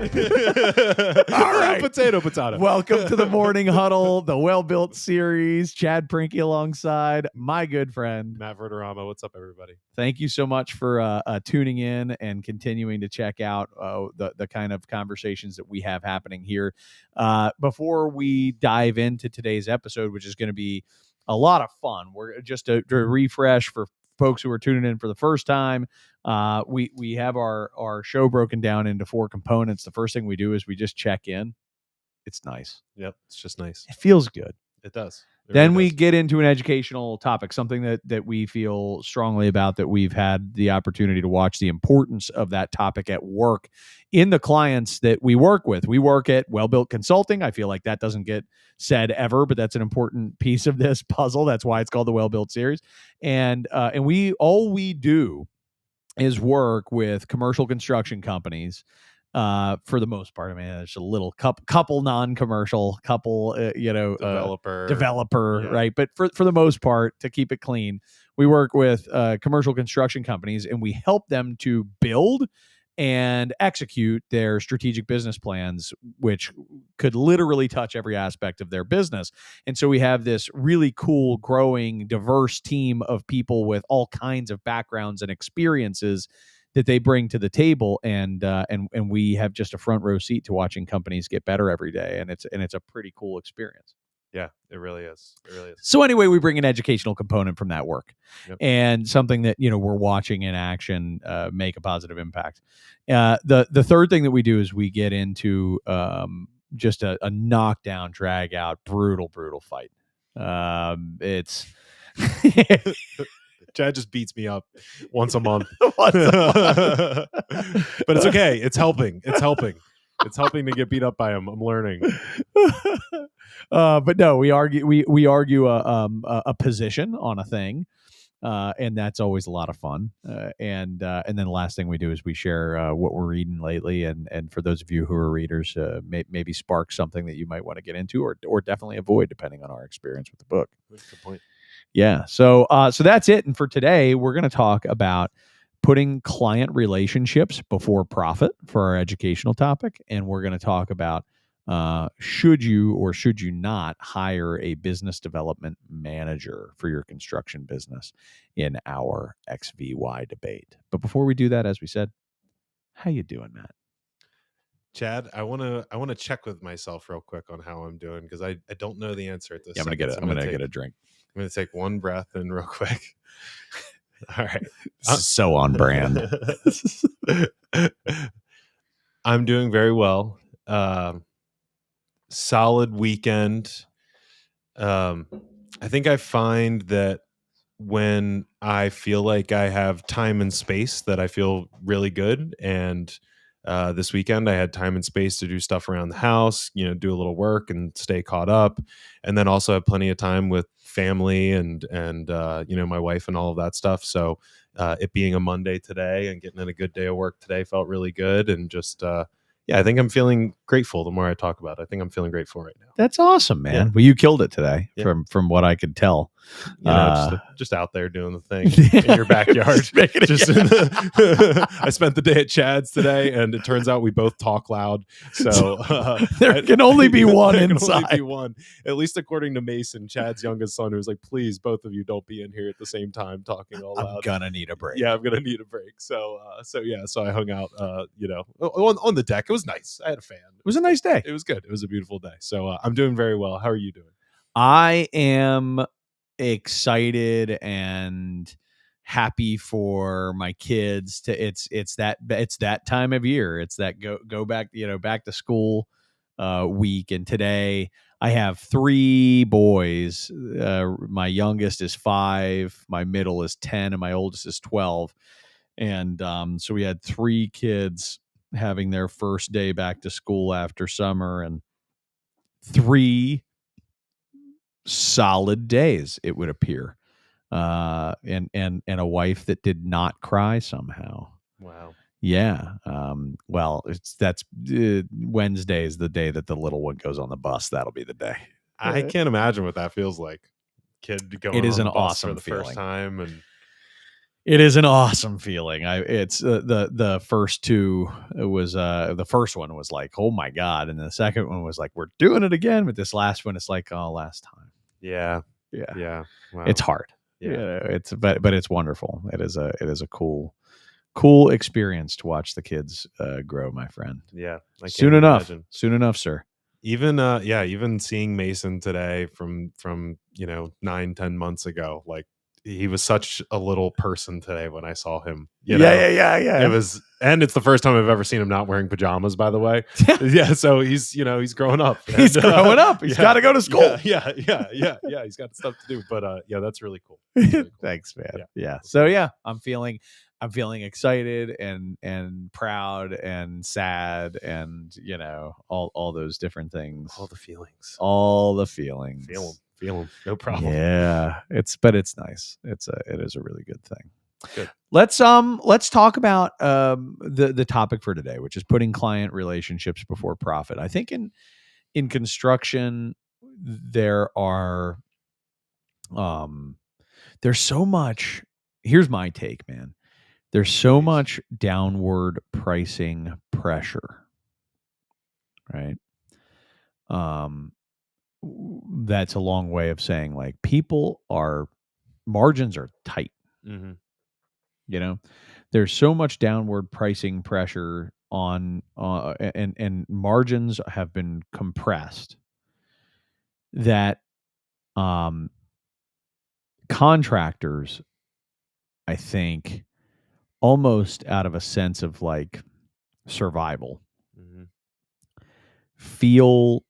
All right. Potato. Welcome to the Morning Huddle, the Well-Built series. Chad Prinky alongside my good friend Matt Verderama. What's up, everybody? Thank you so much for tuning in and continuing to check out the kind of conversations that we have happening here. Before we dive into today's episode, which is going to be a lot of fun, we're just to refresh for folks who are tuning in for the first time. We have our show broken down into 4 components. The first thing we do is we just check in. It's nice. Yep, it's just nice. It feels good. It does. Then we get into an educational topic, something that we feel strongly about, that we've had the opportunity to watch the importance of that topic at work in the clients that we work with. We work at Well-Built Consulting. I feel like that doesn't get said ever, but that's an important piece of this puzzle. That's why it's called the Well-Built series. And we do is work with commercial construction companies. For the most part, I mean, there's a little couple non-commercial, couple, developer, yeah. Right? But for the most part, to keep it clean, we work with commercial construction companies, and we help them to build and execute their strategic business plans, which could literally touch every aspect of their business. And so we have this really cool, growing, diverse team of people with all kinds of backgrounds and experiences that they bring to the table, and we have just a front row seat to watching companies get better every day, and it's a pretty cool experience. Yeah, it really is. So anyway, we bring an educational component from that work, yep. And something that we're watching in action make a positive impact. The third thing that we do is we get into just a knockdown, drag out, brutal fight. It's Chad just beats me up once a month. But it's okay. It's helping. It's helping to get beat up by him. I'm learning. But no, we argue a position on a thing, and that's always a lot of fun. And then the last thing we do is we share what we're reading lately, and for those of you who are readers, maybe spark something that you might want to get into, or definitely avoid, depending on our experience with the book. That's the point. Yeah. So that's it. And for today, we're going to talk about putting client relationships before profit for our educational topic. And we're going to talk about should you or should you not hire a business development manager for your construction business in our XVY debate. But before we do that, as we said, how you doing, Matt? Chad, I want to check with myself real quick on how I'm doing, because I don't know the answer at this. Yeah, I'm gonna get a drink. I'm going to take one breath in real quick. All right. This is so on brand. I'm doing very well. Solid weekend. I think I find that when I feel like I have time and space, that I feel really good. And this weekend I had time and space to do stuff around the house, do a little work and stay caught up, and then also have plenty of time with family and my wife and all of that stuff. So it being a Monday today and getting in a good day of work today felt really good, and just I think I'm feeling grateful the more I talk about it. I think I'm feeling grateful right now. That's awesome, man. Yeah. Well, you killed it today, from what I could tell. Just out there doing the thing in your backyard. I spent the day at Chad's today, and it turns out we both talk loud. So there can only be one inside. Only be one, at least according to Mason, Chad's youngest son, who was like, "Please, both of you, don't be in here at the same time talking all loud. I'm gonna need a break." Yeah, I'm gonna need a break. So I hung out, on the deck. It was nice. I had a fan. It was a nice day. It was good. It was a beautiful day. So I'm doing very well. How are you doing? I am excited and happy for my kids it's that time of year. It's that go back, back to school week. And today I have 3 boys. My youngest is 5, my middle is 10, and my oldest is 12. And so we had 3 kids having their first day back to school after summer, and 3 solid days, it would appear, and a wife that did not cry somehow. Wow. Yeah. Well, that's Wednesday is the day that the little one goes on the bus. That'll be the day. I can't imagine what that feels like. Kid going. It is on an the bus awesome for the feeling. First time, and It is an awesome feeling. It's the first two. It was the first one was like, oh my god, and the second one was like, we're doing it again. But this last one, it's like, oh, last time. Yeah. Yeah, Yeah. it's Wow. hard. Yeah. It's but it's wonderful. It is a cool experience to watch the kids grow, my friend. Yeah. I Soon can't enough, imagine. soon enough, sir. Even yeah, even seeing Mason today from 9-10 months ago, like he was such a little person today when I saw him. Yeah, yeah, It yeah, was, and it's the first time I've ever seen him not wearing pajamas, by the way. yeah. Yeah, so he's growing up. He's And growing up. He's got yeah, to go to yeah, school. yeah, he's got stuff to do. But yeah, that's really cool. That's really cool. Thanks, man. Yeah, Yeah. of So course. yeah, I'm feeling excited and proud and sad and all those different All things. the feelings. All the Feel feelings. them. No problem. Yeah. It's nice. It is a really good thing. Good. Let's talk about the topic for today, which is putting client relationships before profit. I think in construction there are um there's so much. Here's my take, man. There's so Please. much downward pricing pressure, right? Um, that's a long way of saying like margins are tight. Mm-hmm. You know, there's so much downward pricing pressure on, and margins have been compressed that um, contractors, I think, almost out of a sense of like survival, Mm-hmm. feel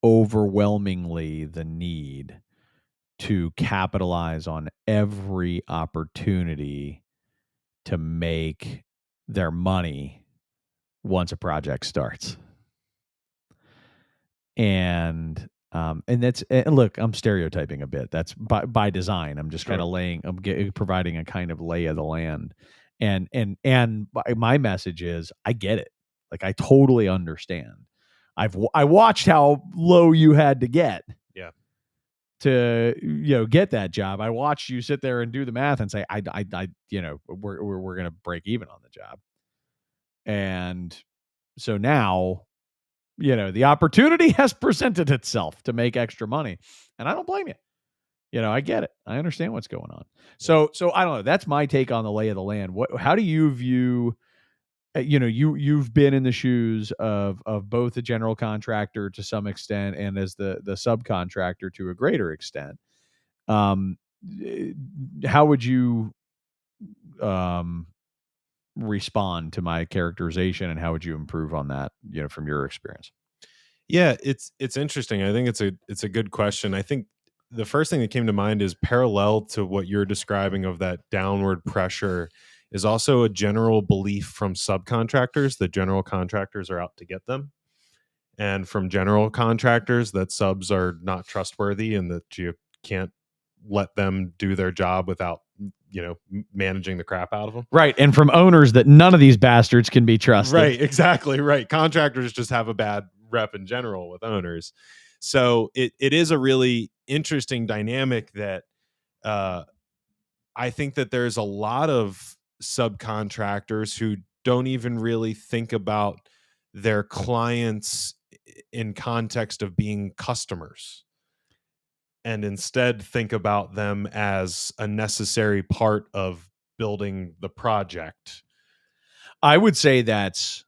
overwhelmingly the need to capitalize on every opportunity to make their money once a project starts. And that's, and look, I'm stereotyping a bit. That's by design. I'm just kind Sure. of providing a kind of lay of the land. And my message is, I get it. Like, I totally understand. I watched how low you had to get Yeah. to get that job. I watched you sit there and do the math and say, we're gonna break even on the job. And so now, the opportunity has presented itself to make extra money, and I don't blame you. I get it. I understand what's going on. Yeah. So I don't know. That's my take on the lay of the land. How do you view? You've been in the shoes of both the general contractor to some extent and as the subcontractor to a greater extent. Um, how would you um, respond to my characterization, and how would you improve on that? From your experience. Yeah, it's interesting. I think it's a good question. I think the first thing that came to mind is parallel to what you're describing of that downward pressure is also a general belief from subcontractors that general contractors are out to get them, and from general contractors that subs are not trustworthy and that you can't let them do their job without managing the crap out of them. Right, and from owners that none of these bastards can be trusted. Right, exactly right. Contractors just have a bad rep in general with owners. So it is a really interesting dynamic that uh, I think that there's a lot of subcontractors who don't even really think about their clients in context of being customers, and instead think about them as a necessary part of building the project. I would say that's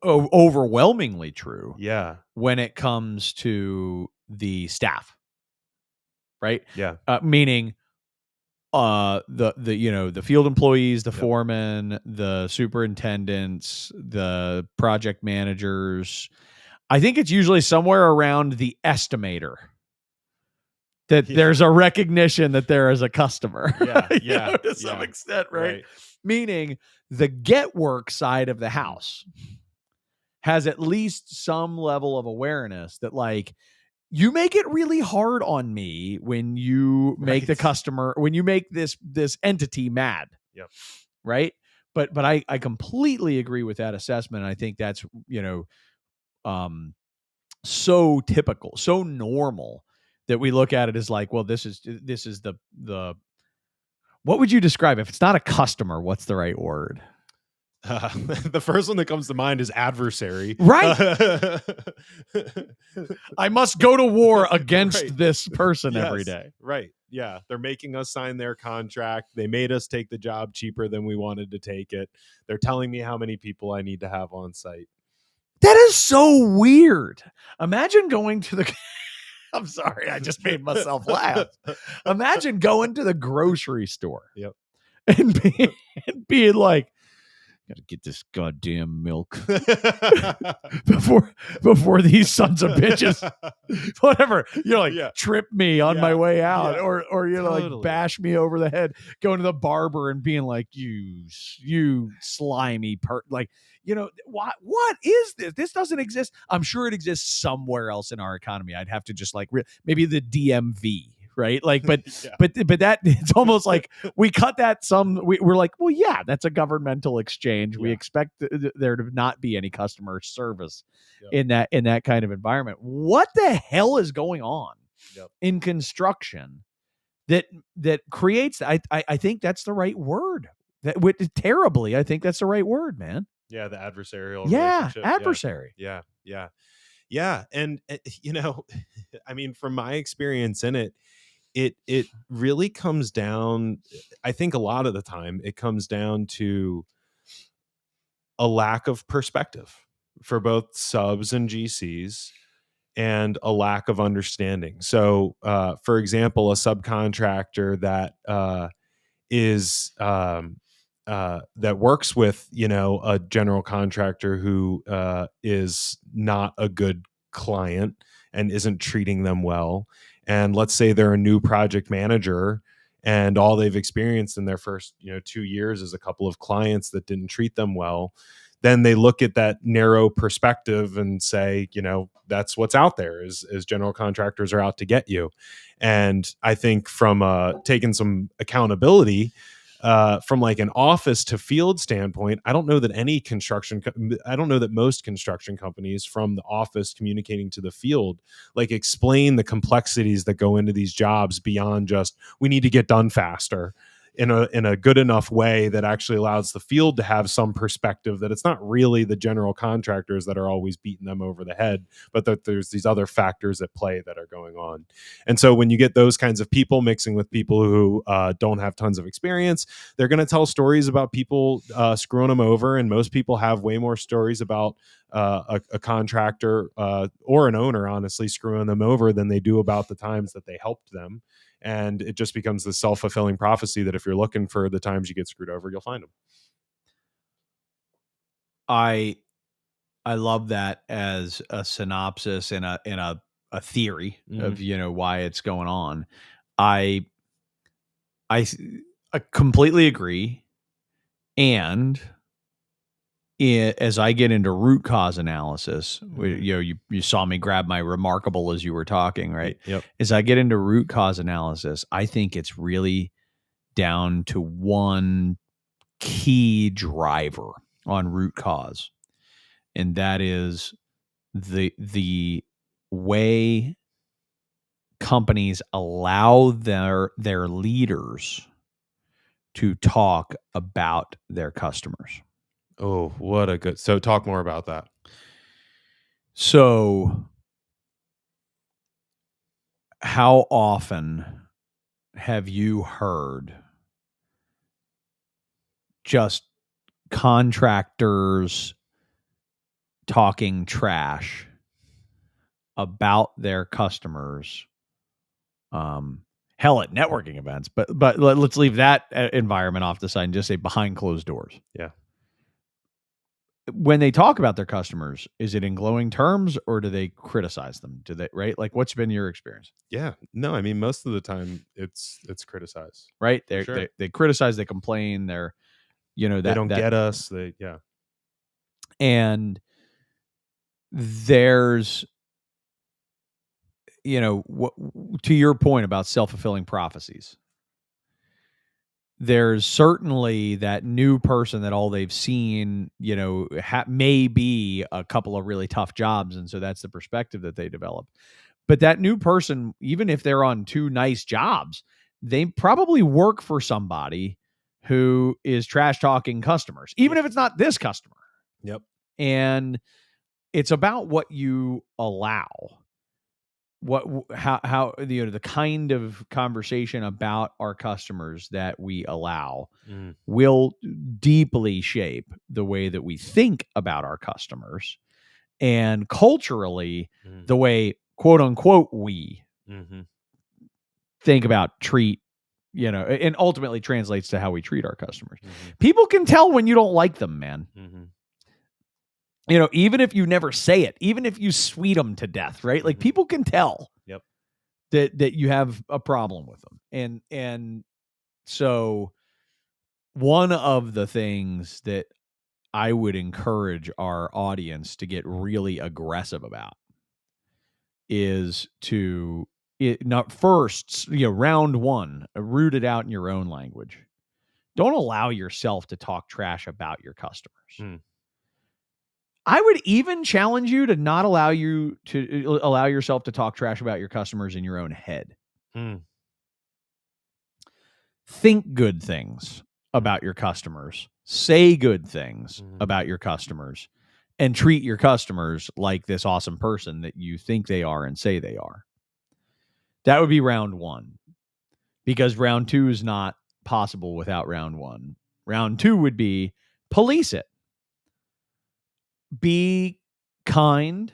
overwhelmingly true Yeah, when it comes to the staff, right? yeah, Meaning the field employees, the yep, foremen, the superintendents, the project managers. I think it's usually somewhere around the estimator that yeah, there's a recognition that there is a customer, yeah, yeah, to some yeah. extent, right? Right. Meaning the get work side of the Mhm. house has at least some level of awareness that, like, you make it really hard on me when you make the Right. customer, when you make this entity mad, Yep. right? But I completely agree with that assessment. I think that's um so typical, so normal that we look at it as like, well, this is the What would you describe if it's not a customer? What's the right word? The first one that comes to mind is adversary. Right. I must go to war against Right. this person every Yes. day. Right. Yeah. They're making us sign their contract. They made us take the job cheaper than we wanted to take it. They're telling me how many people I need to have on site. That is so weird. Imagine going to the I'm sorry, I just made myself laugh. Imagine going to the grocery store Yep. and being like, gotta get this goddamn milk before these sons of bitches, whatever, like Yeah. trip me on my Yeah. way out, Yeah. or like Totally. bash me over the head, going to the barber and being like, you slimy like, what is this? This doesn't exist. I'm sure it exists somewhere else in our economy. I'd have to just like maybe the DMV. Right. Like, but Yeah. but that it's almost like we cut that we're like, well, yeah, that's a governmental exchange. We Yeah. expect there to not be any customer service Yep. in that kind of environment. What the hell is going on Yep. in construction that creates I think that's the right word. That terribly, I think that's the right word, man. Yeah. The adversarial Yeah, relationship. Yeah. adversary. Yeah. Yeah. Yeah. And, I mean, from my experience in it, it really comes down, I think a lot of the time it comes down to a lack of perspective for both subs and GCs, and a lack of understanding. So for example, a subcontractor that is that works with a general contractor who is not a good client and isn't treating them well, and let's say they're a new project manager and all they've experienced in their first 2 years is a couple of clients that didn't treat them well, then they look at that narrow perspective and say, that's what's out there, is general contractors are out to get you. And I think from taking some accountability from like an office to field standpoint, I don't know that I don't know that most construction companies from the office communicating to the field like explain the complexities that go into these jobs beyond just we need to get done faster in a good enough way that actually allows the field to have some perspective that it's not really the general contractors that are always beating them over the head, but that there's these other factors at play that are going on. And so when you get those kinds of people mixing with people who don't have tons of experience, they're going to tell stories about people screwing them over. And most people have way more stories about a contractor or an owner, honestly, screwing them over than they do about the times that they helped them. And it just becomes this self-fulfilling prophecy that if you're looking for the times you get screwed over, you'll find them. I love that as a synopsis and a theory of why it's going on. I I I completely agree. And as I get into root cause analysis, you saw me grab my remarkable as you were talking, right? Yep. As I get into root cause analysis, I think it's really down to one key driver on root cause, and that is the way companies allow their leaders to talk about their customers. Oh, what a good. So talk more about that. So, how often have you heard just contractors talking trash about their customers? Hell, at networking events, but let's leave that environment off the side and just say behind closed doors. Yeah. When they talk about their customers, is it in glowing terms or do they criticize them? Do they, right? Like, what's been your experience? Yeah. No, I mean, most of the time it's criticized. Right? For sure. They criticize, they complain, They don't that, get us. Yeah. and there's, to your point about self-fulfilling prophecies, there's certainly that new person that all they've seen, may be a couple of really tough jobs. And so that's the perspective that they develop. But that new person, even if they're on two nice jobs, they probably work for somebody who is trash talking customers, even if it's not this customer. Yep. And it's about what you allow, how the kind of conversation about our customers that we allow will deeply shape the way that we think about our customers, and culturally the way, quote unquote, we think about, treat, and ultimately translates to how we treat our customers. People can tell when you don't like them, man. Even if you never say it, even if you sweet them to death, right? Like, people can tell that you have a problem with them. And so one of the things that I would encourage our audience to get really aggressive about is to not first, round one, root it out in your own language. Don't allow yourself to talk trash about your customers. I would even challenge you to not allow yourself to talk trash about your customers in your own head. Think good things about your customers. Say good things about your customers, and treat your customers like this awesome person that you think they are and say they are. That would be round one, because round two is not possible without round one. Round two would be police it. Be kind,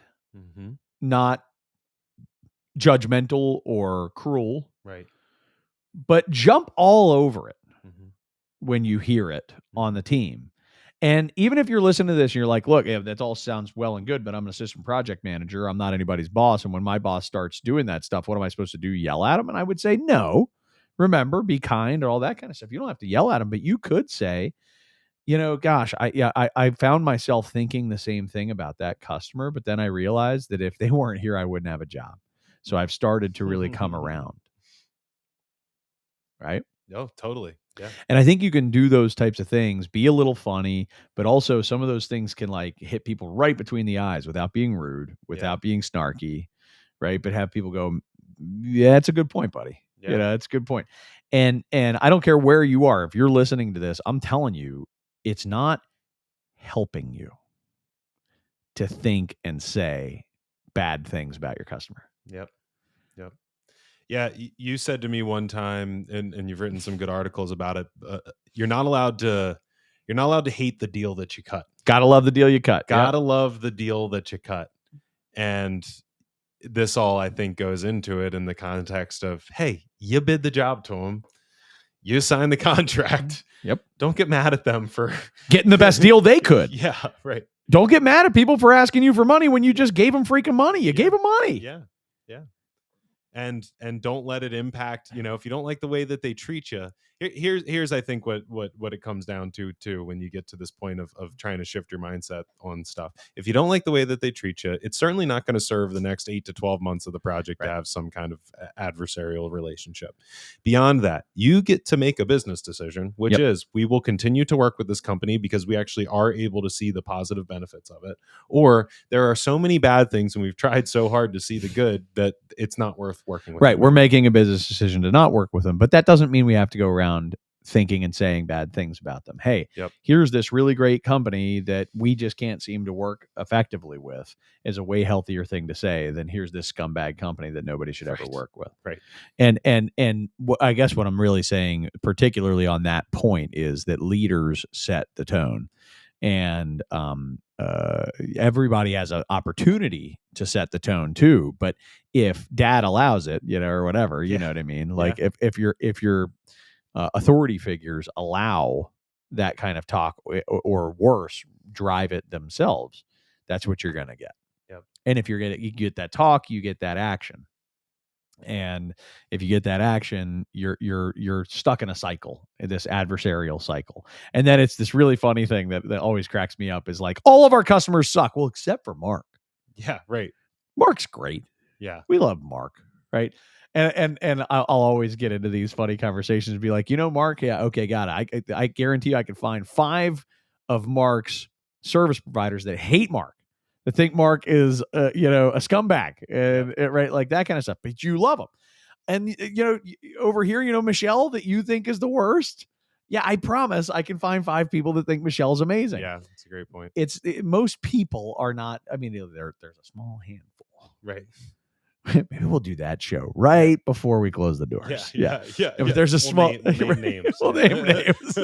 not judgmental or cruel, Right. but jump all over it when you hear it on the team. And even if you're listening to this and you're like, look, that all sounds well and good, but I'm an assistant project manager. I'm not anybody's boss. And when my boss starts doing that stuff, what am I supposed to do? Yell at him? And I would say, no. Remember, be kind and all that kind of stuff. You don't have to yell at him, but you could say, gosh, I found myself thinking the same thing about that customer, but then I realized that if they weren't here, I wouldn't have a job. So I've started to really come around. Right? Oh, totally. Yeah. And I think you can do those types of things, be a little funny, but also some of those things can like hit people right between the eyes without being rude, without being snarky, right? But have people go, yeah, that's a good point, buddy. Yeah. That's a good point. And I don't care where you are. If you're listening to this, I'm telling you, it's not helping you to think and say bad things about your customer. Yep. Yeah, you said to me one time, and you've written some good articles about it. You're not allowed to hate the deal that you cut. Gotta love the deal you cut. Gotta love the deal that you cut. And this all, I think, goes into it in the context of, hey, you bid the job to them, you signed the contract. Yep. Don't get mad at them for getting the best deal they could. Yeah, right. Don't get mad at people for asking you for money when you just gave them freaking money. You gave them money. Yeah. And don't let it impact, if you don't like the way that they treat you. Here's I think what it comes down to too, when you get to this point of trying to shift your mindset on stuff. If you don't like the way that they treat you, it's certainly not going to serve the next 8 to 12 months of the project to have some kind of adversarial relationship. Beyond that, you get to make a business decision, which is, we will continue to work with this company because we actually are able to see the positive benefits of it. Or there are so many bad things and we've tried so hard to see the good that it's not worth working with. Right. We're making a business decision to not work with them, but that doesn't mean we have to go around thinking and saying bad things about them. Hey, here's this really great company that we just can't seem to work effectively with, is a way healthier thing to say than here's this scumbag company that nobody should ever work with. Right. And I guess what I'm really saying, particularly on that point, is that leaders set the tone. And everybody has an opportunity to set the tone too. But if dad allows it, or whatever, you know what I mean? Like if your authority figures allow that kind of talk, or worse, drive it themselves, that's what you're going to get. And if you get that talk, you get that action. And if you get that action, you're stuck in a cycle, in this adversarial cycle. And then it's this really funny thing that always cracks me up, is like, all of our customers suck. Well, except for Mark. Yeah, right. Mark's great. Yeah. We love Mark, right? And I'll always get into these funny conversations and be like, Mark, yeah, okay, got it. I guarantee you I could find 5 of Mark's service providers that hate Mark, that think Mark is a scumbag, and right, like that kind of stuff. But you love him. And over here, Michelle that you think is the worst. Yeah, I promise I can find 5 people that think Michelle's amazing. Yeah, that's a great point. Most people are not. I mean, there's a small handful. Right. Maybe we'll do that show right before we close the doors. Yeah. If there's a small, we'll name names. we'll name names.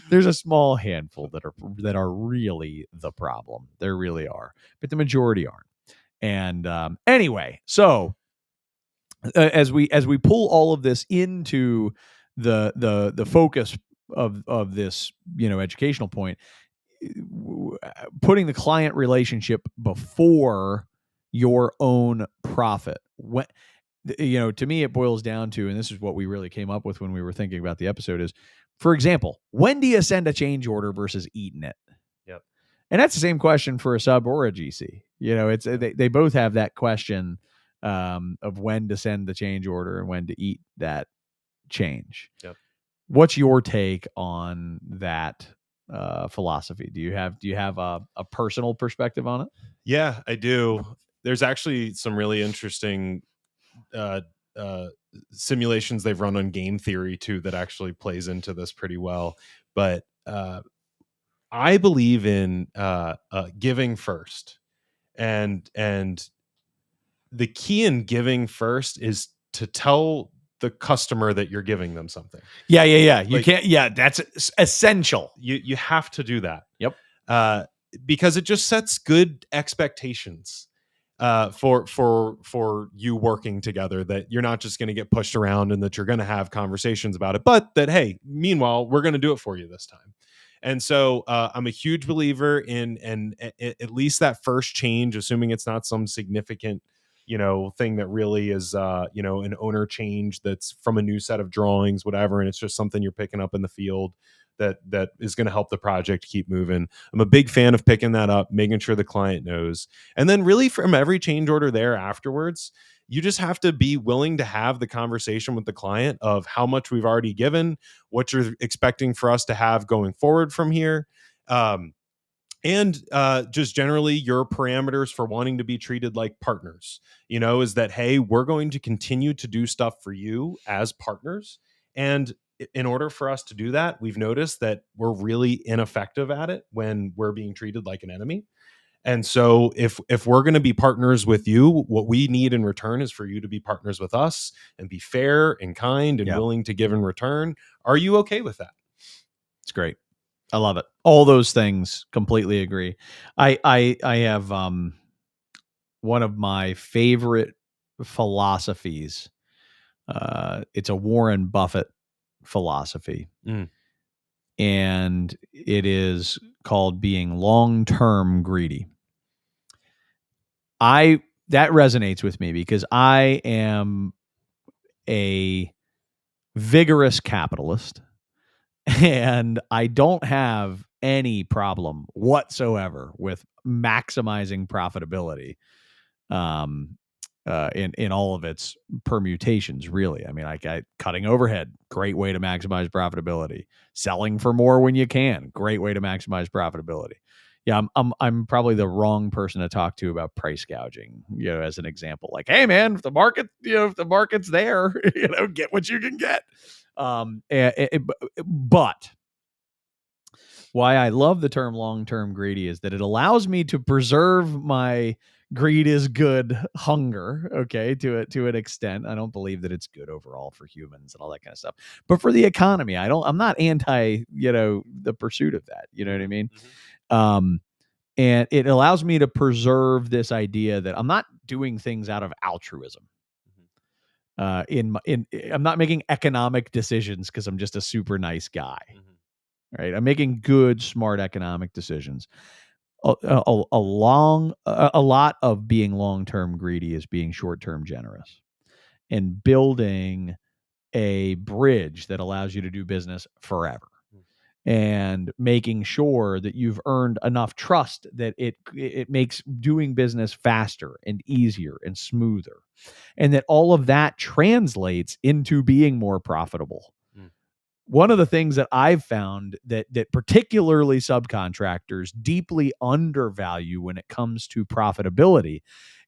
There's a small handful that are really the problem. There really are, but the majority aren't. And anyway, so as we pull all of this into the focus of this educational point, putting the client relationship before your own profit. When to me it boils down to, and this is what we really came up with when we were thinking about the episode, is, for example, when do you send a change order versus eating it? Yep. And that's the same question for a sub or a GC. It's they both have that question of when to send the change order and when to eat that change. Yep. What's your take on that philosophy? Do you have a personal perspective on it? Yeah, I do. There's actually some really interesting simulations they've run on game theory too that actually plays into this pretty well. But I believe in giving first, and the key in giving first is to tell the customer that you're giving them something. Yeah. You can't. Yeah, that's essential. You have to do that. Yep. Because it just sets good expectations for you working together, that you're not just going to get pushed around and that you're going to have conversations about it, but that, hey, meanwhile, we're going to do it for you this time. And so I'm a huge believer in, and at least that first change, assuming it's not some significant thing that really is an owner change that's from a new set of drawings, whatever, and it's just something you're picking up in the field that is going to help the project keep moving. I'm a big fan of picking that up, making sure the client knows. And then really from every change order there afterwards, you just have to be willing to have the conversation with the client of how much we've already given, what you're expecting for us to have going forward from here. And just generally your parameters for wanting to be treated like partners, is that, hey, we're going to continue to do stuff for you as partners. And in order for us to do that, we've noticed that we're really ineffective at it when we're being treated like an enemy. And so if we're going to be partners with you, what we need in return is for you to be partners with us and be fair and kind and willing to give in return. Are you okay with that? It's great. I love it. All those things, completely agree. I have one of my favorite philosophies. It's a Warren Buffett philosophy. And it is called being long-term greedy. That resonates with me because I am a vigorous capitalist and I don't have any problem whatsoever with maximizing profitability in all of its permutations, really. I mean, cutting overhead, great way to maximize profitability. Selling for more when you can, great way to maximize profitability. Yeah, I'm probably the wrong person to talk to about price gouging, as an example. Like, hey man, if the market's there, get what you can get. But why I love the term long-term greedy is that it allows me to preserve my greed is good hunger, okay, to an extent. I don't believe that it's good overall for humans and all that kind of stuff. But for the economy, I'm not anti, the pursuit of that. You know what I mean? And it allows me to preserve this idea that I'm not doing things out of altruism. I'm not making economic decisions because I'm just a super nice guy. Right? I'm making good, smart economic decisions. A lot of being long-term greedy is being short-term generous and building a bridge that allows you to do business forever and making sure that you've earned enough trust that it makes doing business faster and easier and smoother, and that all of that translates into being more profitable. One of the things that I've found that particularly subcontractors deeply undervalue when it comes to profitability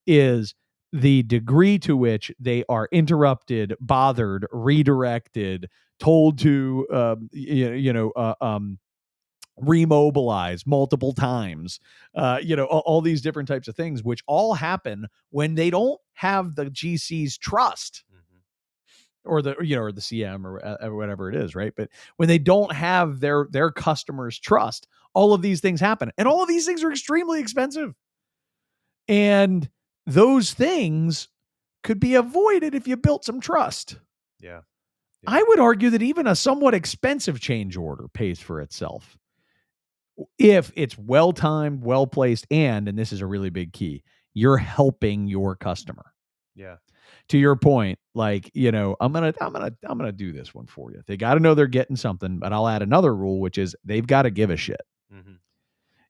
is the degree to which they are interrupted, bothered, redirected, told to remobilize multiple times, all these different types of things, which all happen when they don't have the GC's trust, or the CM, or whatever it is, right? But when they don't have their customers' trust, all of these things happen, and all of these things are extremely expensive. And those things could be avoided if you built some trust. Yeah. I would argue that even a somewhat expensive change order pays for itself if it's well timed, well placed, and this is a really big key, you're helping your customer. Yeah. To your point, like, I'm gonna do this one for you. They got to know they're getting something, but I'll add another rule, which is they've got to give a shit. Mm-hmm.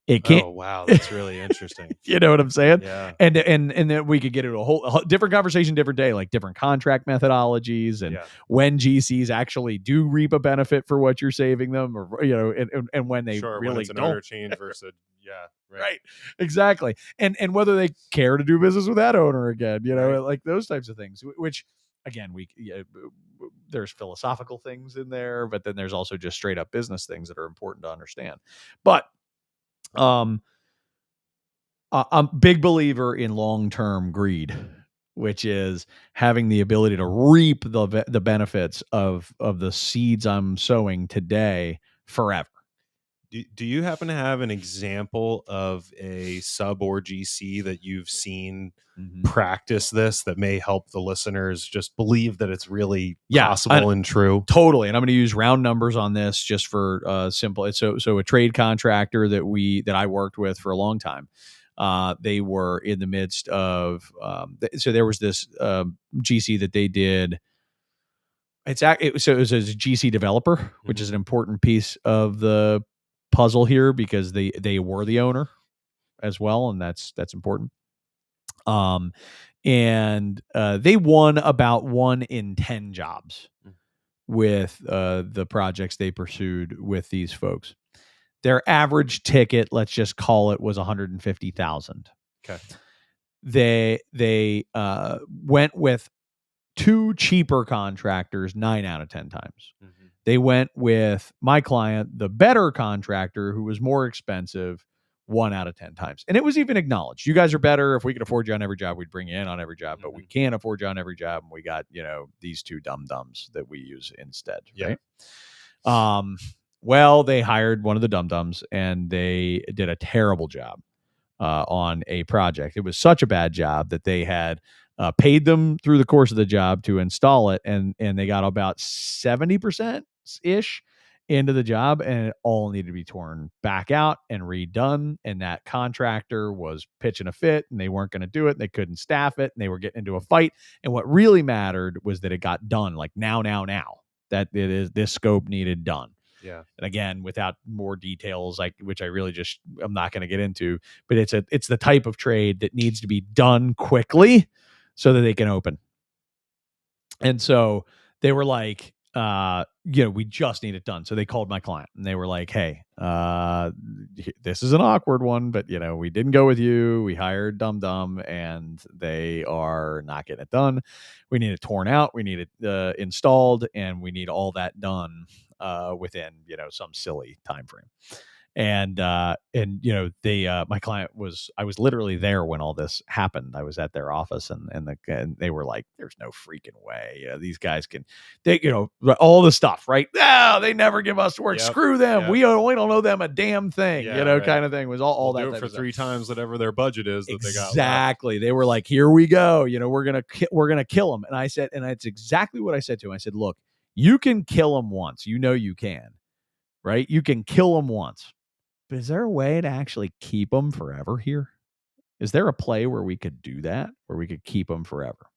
It can't. Oh, wow. That's really interesting. You know what I'm saying? Yeah. And then we could get into a whole different conversation, different day, like different contract methodologies, and when GCs actually do reap a benefit for what you're saving them, or and when they Sure, when really it's an don't. owner change versus Right, exactly, and whether they care to do business with that owner again, like those types of things. Which, again, there's philosophical things in there, but then there's also just straight up business things that are important to understand. But I'm a big believer in long-term greed, which is having the ability to reap the benefits of the seeds I'm sowing today forever. Do you happen to have an example of a sub or GC that you've seen practice this that may help the listeners just believe that it's really possible and true? Totally. And I'm going to use round numbers on this just for simple. So a trade contractor that I worked with for a long time. They were in the midst of so there was this GC that they did. So it was a GC developer, which is an important piece of the puzzle here, because they were the owner as well, and that's important. And they won about 1 in 10 jobs with the projects they pursued with these folks. Their average ticket, let's just call it, was 150,000. Okay. They went with 2 cheaper contractors 9 out of 10 times. They went with my client, the better contractor, who was more expensive, 1 out of 10 times. And it was even acknowledged. You guys are better. If we could afford you on every job, we'd bring you in on every job, but we can't afford you on every job. And we got, these 2 dum-dums that we use instead. Yeah. Right. Well, they hired one of the dum-dums, and they did a terrible job on a project. It was such a bad job that they had paid them through the course of the job to install it, and they got about 70% ish into the job, and it all needed to be torn back out and redone. And that contractor was pitching a fit, and they weren't going to do it, and they couldn't staff it, and they were getting into a fight. And what really mattered was that it got done, like now, that this scope needed done. Yeah. And again, without more details, which I really I'm not going to get into, but it's the type of trade that needs to be done quickly so that they can open. And so they were like, we just need it done. So they called my client, and they were like, hey, this is an awkward one, but we didn't go with you. We hired Dum Dum, and they are not getting it done. We need it torn out. We need it installed, and we need all that done within some silly time frame. And they my client I was literally there when all this happened. I was at their office, and they were like, there's no freaking way these guys can, all the stuff, right? No, they never give us work. Screw them. We don't owe them a damn thing. Kind of thing was all we'll that do it for 3 times whatever their budget is that they got left. Exactly. They were like, here we go, we're gonna kill them. And I said, and that's exactly what I said to him. I said, look, you can kill them once, you can, right? You can kill them once. But is there a way to actually keep them forever here? Is there a play where we could do that, where we could keep them forever?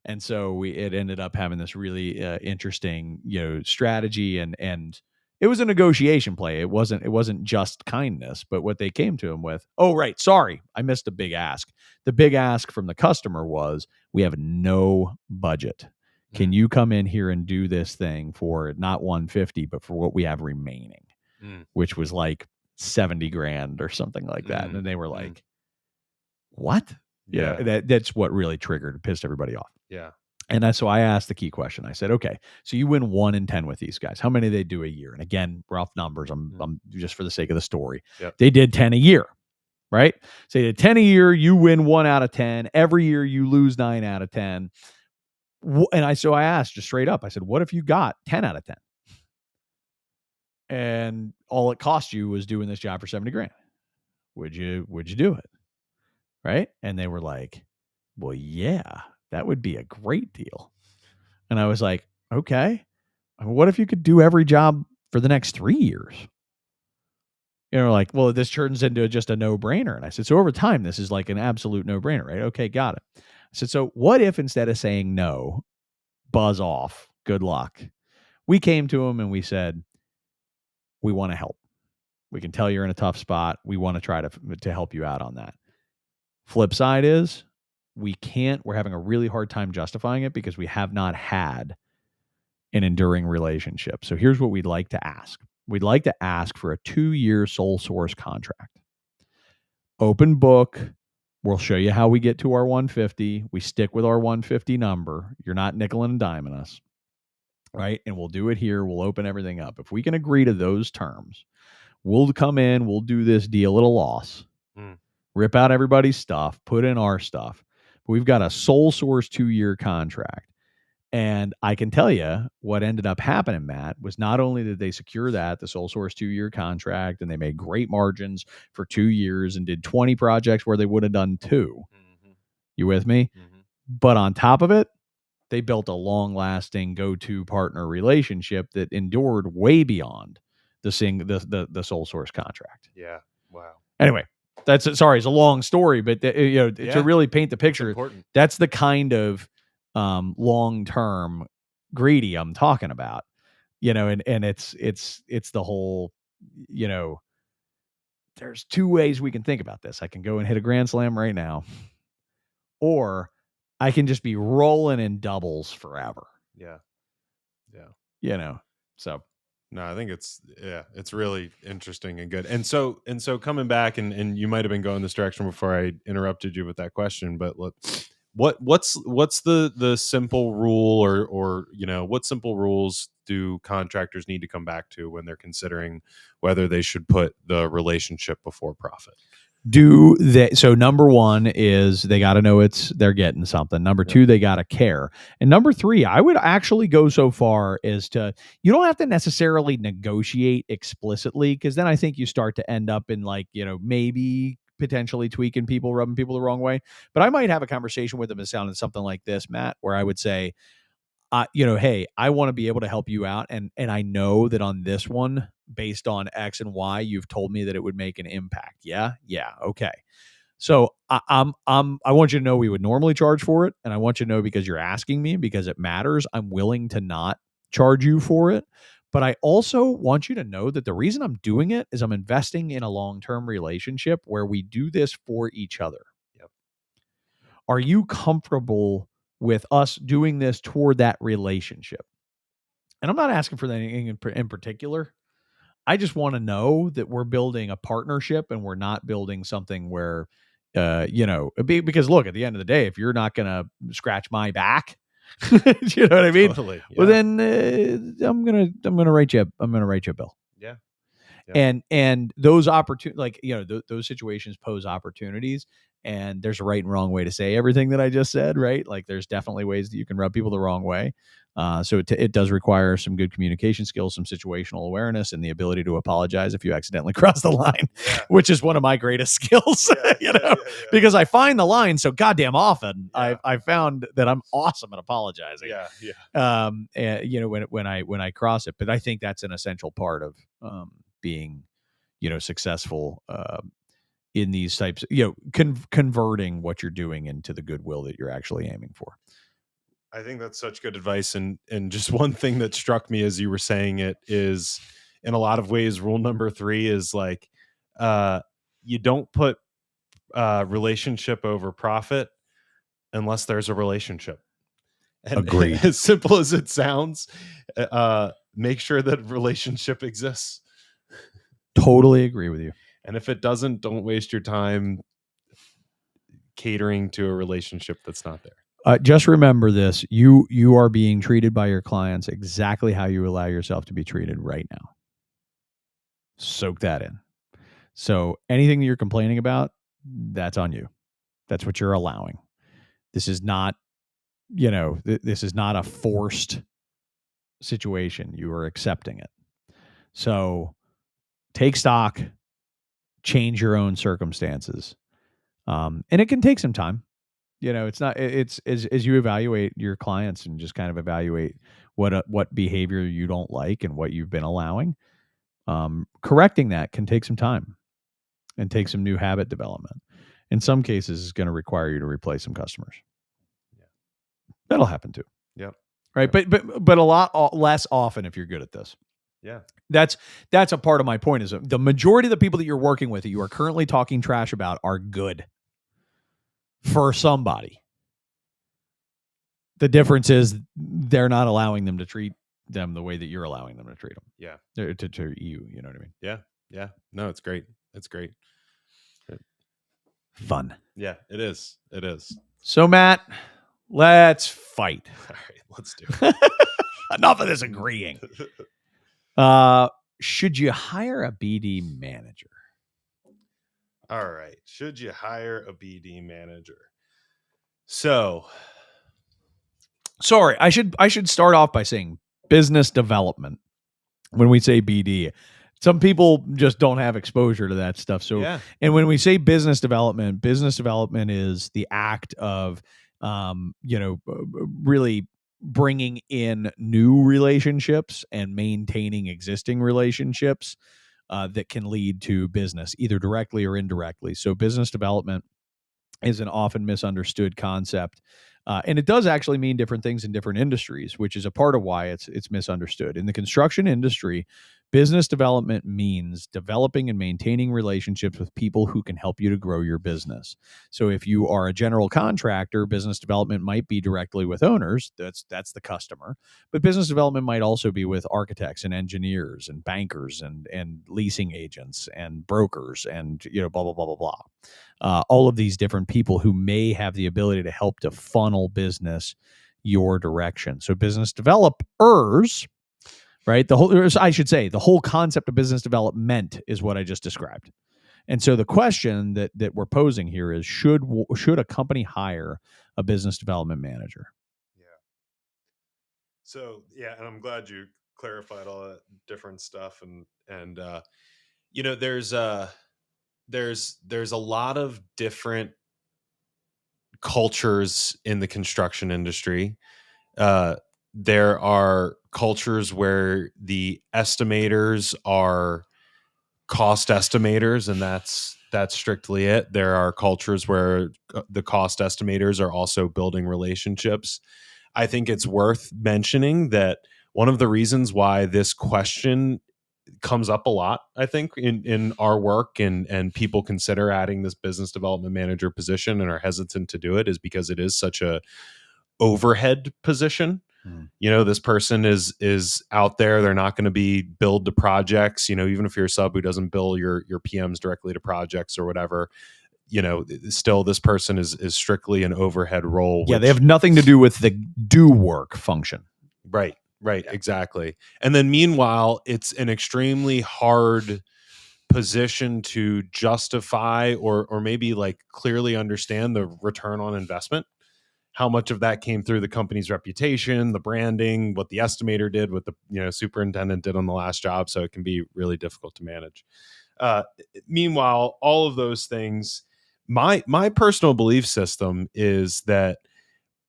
And so it ended up having this really interesting, strategy, and it was a negotiation play. It wasn't just kindness, but what they came to him with. Oh, right. Sorry, I missed a big ask. The big ask from the customer was, we have no budget. Can you come in here and do this thing for not 150, but for what we have remaining? Which was like 70 grand or something like that. And then they were like, what? Yeah. That's what really pissed everybody off. Yeah. And so I asked the key question. I said, okay, so you win 1 in 10 with these guys. How many they do a year? And again, rough numbers. I'm just for the sake of the story. Yep. They did 10 a year, right? So they did 10 a year. You win 1 out of 10. Every year you lose 9 out of 10. So I asked just straight up. I said, what if you got 10 out of 10? And all it cost you was doing this job for 70 grand. Would you do it? Right? And they were like, well, yeah, that would be a great deal. And I was like, okay. What if you could do every job for the next 3 years? Like, well, this turns into just a no-brainer. And I said, so over time, this is like an absolute no-brainer, right? Okay, got it. I said, so what if instead of saying no, buzz off, good luck, we came to him and we said, we want to help. We can tell you're in a tough spot. We want to try to help you out on that. Flip side is we're having a really hard time justifying it because we have not had an enduring relationship. So here's what we'd like to ask. We'd like to ask for a 2-year sole source contract. Open book. We'll show you how we get to our 150. We stick with our 150 number. You're not nickel and diming us, right? And we'll do it here. We'll open everything up. If we can agree to those terms, we'll come in, we'll do this deal at a loss, rip out everybody's stuff, put in our stuff. We've got a sole source 2-year contract. And I can tell you what ended up happening, Matt, was not only did they secure the sole source 2-year contract, and they made great margins for 2 years and did 20 projects where they would have done 2. You with me? But on top of it, they built a long-lasting go-to partner relationship that endured way beyond the sole source contract. Yeah. Wow. Anyway, it's a long story, but to really paint the picture, that's the kind of long-term greedy I'm talking about. And it's the whole, there's 2 ways we can think about this. I can go and hit a grand slam right now, or I can just be rolling in doubles forever. Yeah. So no, I think it's really interesting and good. And so coming back, and you might have been going this direction before I interrupted you with that question, but what's the simple rule, or what simple rules do contractors need to come back to when they're considering whether they should put the relationship before profit? So number 1 is they got to know they're getting something. Number 2, they got to care. And number 3, I would actually go so far as to, you don't have to necessarily negotiate explicitly, because then I think you start to end up in maybe potentially tweaking people, rubbing people the wrong way. But I might have a conversation with them and sounding something like this, Matt, where I would say, hey, I want to be able to help you out. And I know that on this one, based on X and Y, you've told me that it would make an impact. Yeah. Okay. So I want you to know we would normally charge for it. And I want you to know, because you're asking me, because it matters, I'm willing to not charge you for it. But I also want you to know that the reason I'm doing it is I'm investing in a long-term relationship where we do this for each other. Yep. Are you comfortable with us doing this toward that relationship? And I'm not asking for anything in particular. I just want to know that we're building a partnership and we're not building something where, because look, at the end of the day, if you're not going to scratch my back, you know what I mean? Totally, yeah. Well, then I'm gonna write you a bill. Yeah. And those opportunities, those situations pose opportunities, and there's a right and wrong way to say everything that I just said, right? Like, there's definitely ways that you can rub people the wrong way. So it does require some good communication skills, some situational awareness, and the ability to apologize if you accidentally cross the line, which is one of my greatest skills, because I find the line so goddamn often. I found that I'm awesome at apologizing. When I cross it, but I think that's an essential part of being, successful in these types, converting what you're doing into the goodwill that you're actually aiming for. I think that's such good advice. And just one thing that struck me as you were saying it is, in a lot of ways, rule number 3 is like, you don't put relationship over profit unless there's a relationship. And agreed. As simple as it sounds, make sure that relationship exists. Totally agree with you. And if it doesn't, don't waste your time catering to a relationship that's not there. Just remember this: you are being treated by your clients exactly how you allow yourself to be treated right now. Soak that in. So anything that you're complaining about, that's on you. That's what you're allowing. This is not, this is not a forced situation. You are accepting it. So take stock, change your own circumstances. And it can take some time. It's not, it's as you evaluate your clients and just kind of evaluate what behavior you don't like and what you've been allowing. Correcting that can take some time and take some new habit development. In some cases, it's going to require you to replace some customers. Yeah. That'll happen too. Yep. Right. Yep. But a lot less often if you're good at this. Yeah. That's a part of my point is the majority of the people that you're working with that you are currently talking trash about are good for somebody. The difference is they're not allowing them to treat them the way that you're allowing them to treat them. Yeah. To you, you know what I mean? Yeah. Yeah. No, it's great. It's great. Fun. Yeah, it is. It is. So Matt, let's fight. All right, let's do it. Enough of this agreeing. Should you hire a BD manager? All right. Should you hire a BD manager? So, sorry, I should start off by saying business development. When we say BD, some people just don't have exposure to that stuff. So, yeah. And when we say business development is the act of, really bringing in new relationships and maintaining existing relationships that can lead to business, either directly or indirectly. So, business development is an often misunderstood concept. And it does actually mean different things in different industries, which is a part of why it's misunderstood. In the construction industry, business development means developing and maintaining relationships with people who can help you to grow your business. So if you are a general contractor, business development might be directly with owners. That's the customer. But business development might also be with architects and engineers and bankers and leasing agents and brokers and blah blah blah blah blah. All of these different people who may have the ability to help to funnel business your direction. So business developers, right? The whole concept of business development is what I just described. And so the question that we're posing here is, should a company hire a business development manager? Yeah. So, yeah, and I'm glad you clarified all that different stuff and there's a lot of different cultures in the construction industry. There are cultures where the estimators are cost estimators, and that's strictly it. There are cultures where the cost estimators are also building relationships. I think it's worth mentioning that one of the reasons why this question comes up a lot, I think, in our work and people consider adding this business development manager position and are hesitant to do it is because it is such a overhead position. This person is out there. They're not going to be billed to projects. Even if you're a sub who doesn't bill your PMs directly to projects or whatever, still this person is strictly an overhead role. Yeah, they have nothing to do with the do work function. Right, exactly. And then meanwhile, it's an extremely hard position to justify or maybe like clearly understand the return on investment. How much of that came through the company's reputation, the branding, what the estimator did, what the superintendent did on the last job. So it can be really difficult to manage. Meanwhile, all of those things, my personal belief system is that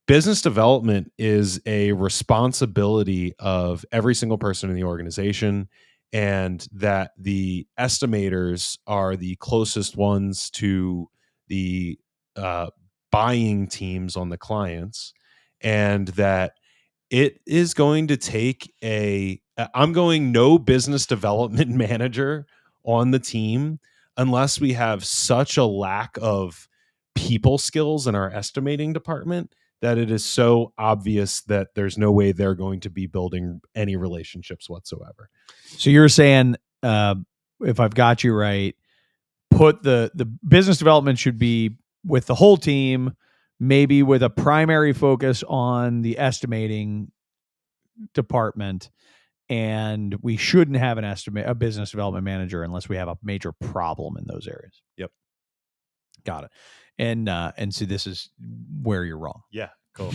business development is a responsibility of every single person in the organization, and that the estimators are the closest ones to the buying teams on the clients, and that it is going to take I'm going no business development manager on the team unless we have such a lack of people skills in our estimating department that it is so obvious that there's no way they're going to be building any relationships whatsoever. So you're saying, if I've got you right, put the business development should be with the whole team, maybe with a primary focus on the estimating department. And we shouldn't have a business development manager unless we have a major problem in those areas. Yep. Got it. And so this is where you're wrong. Yeah. Cool.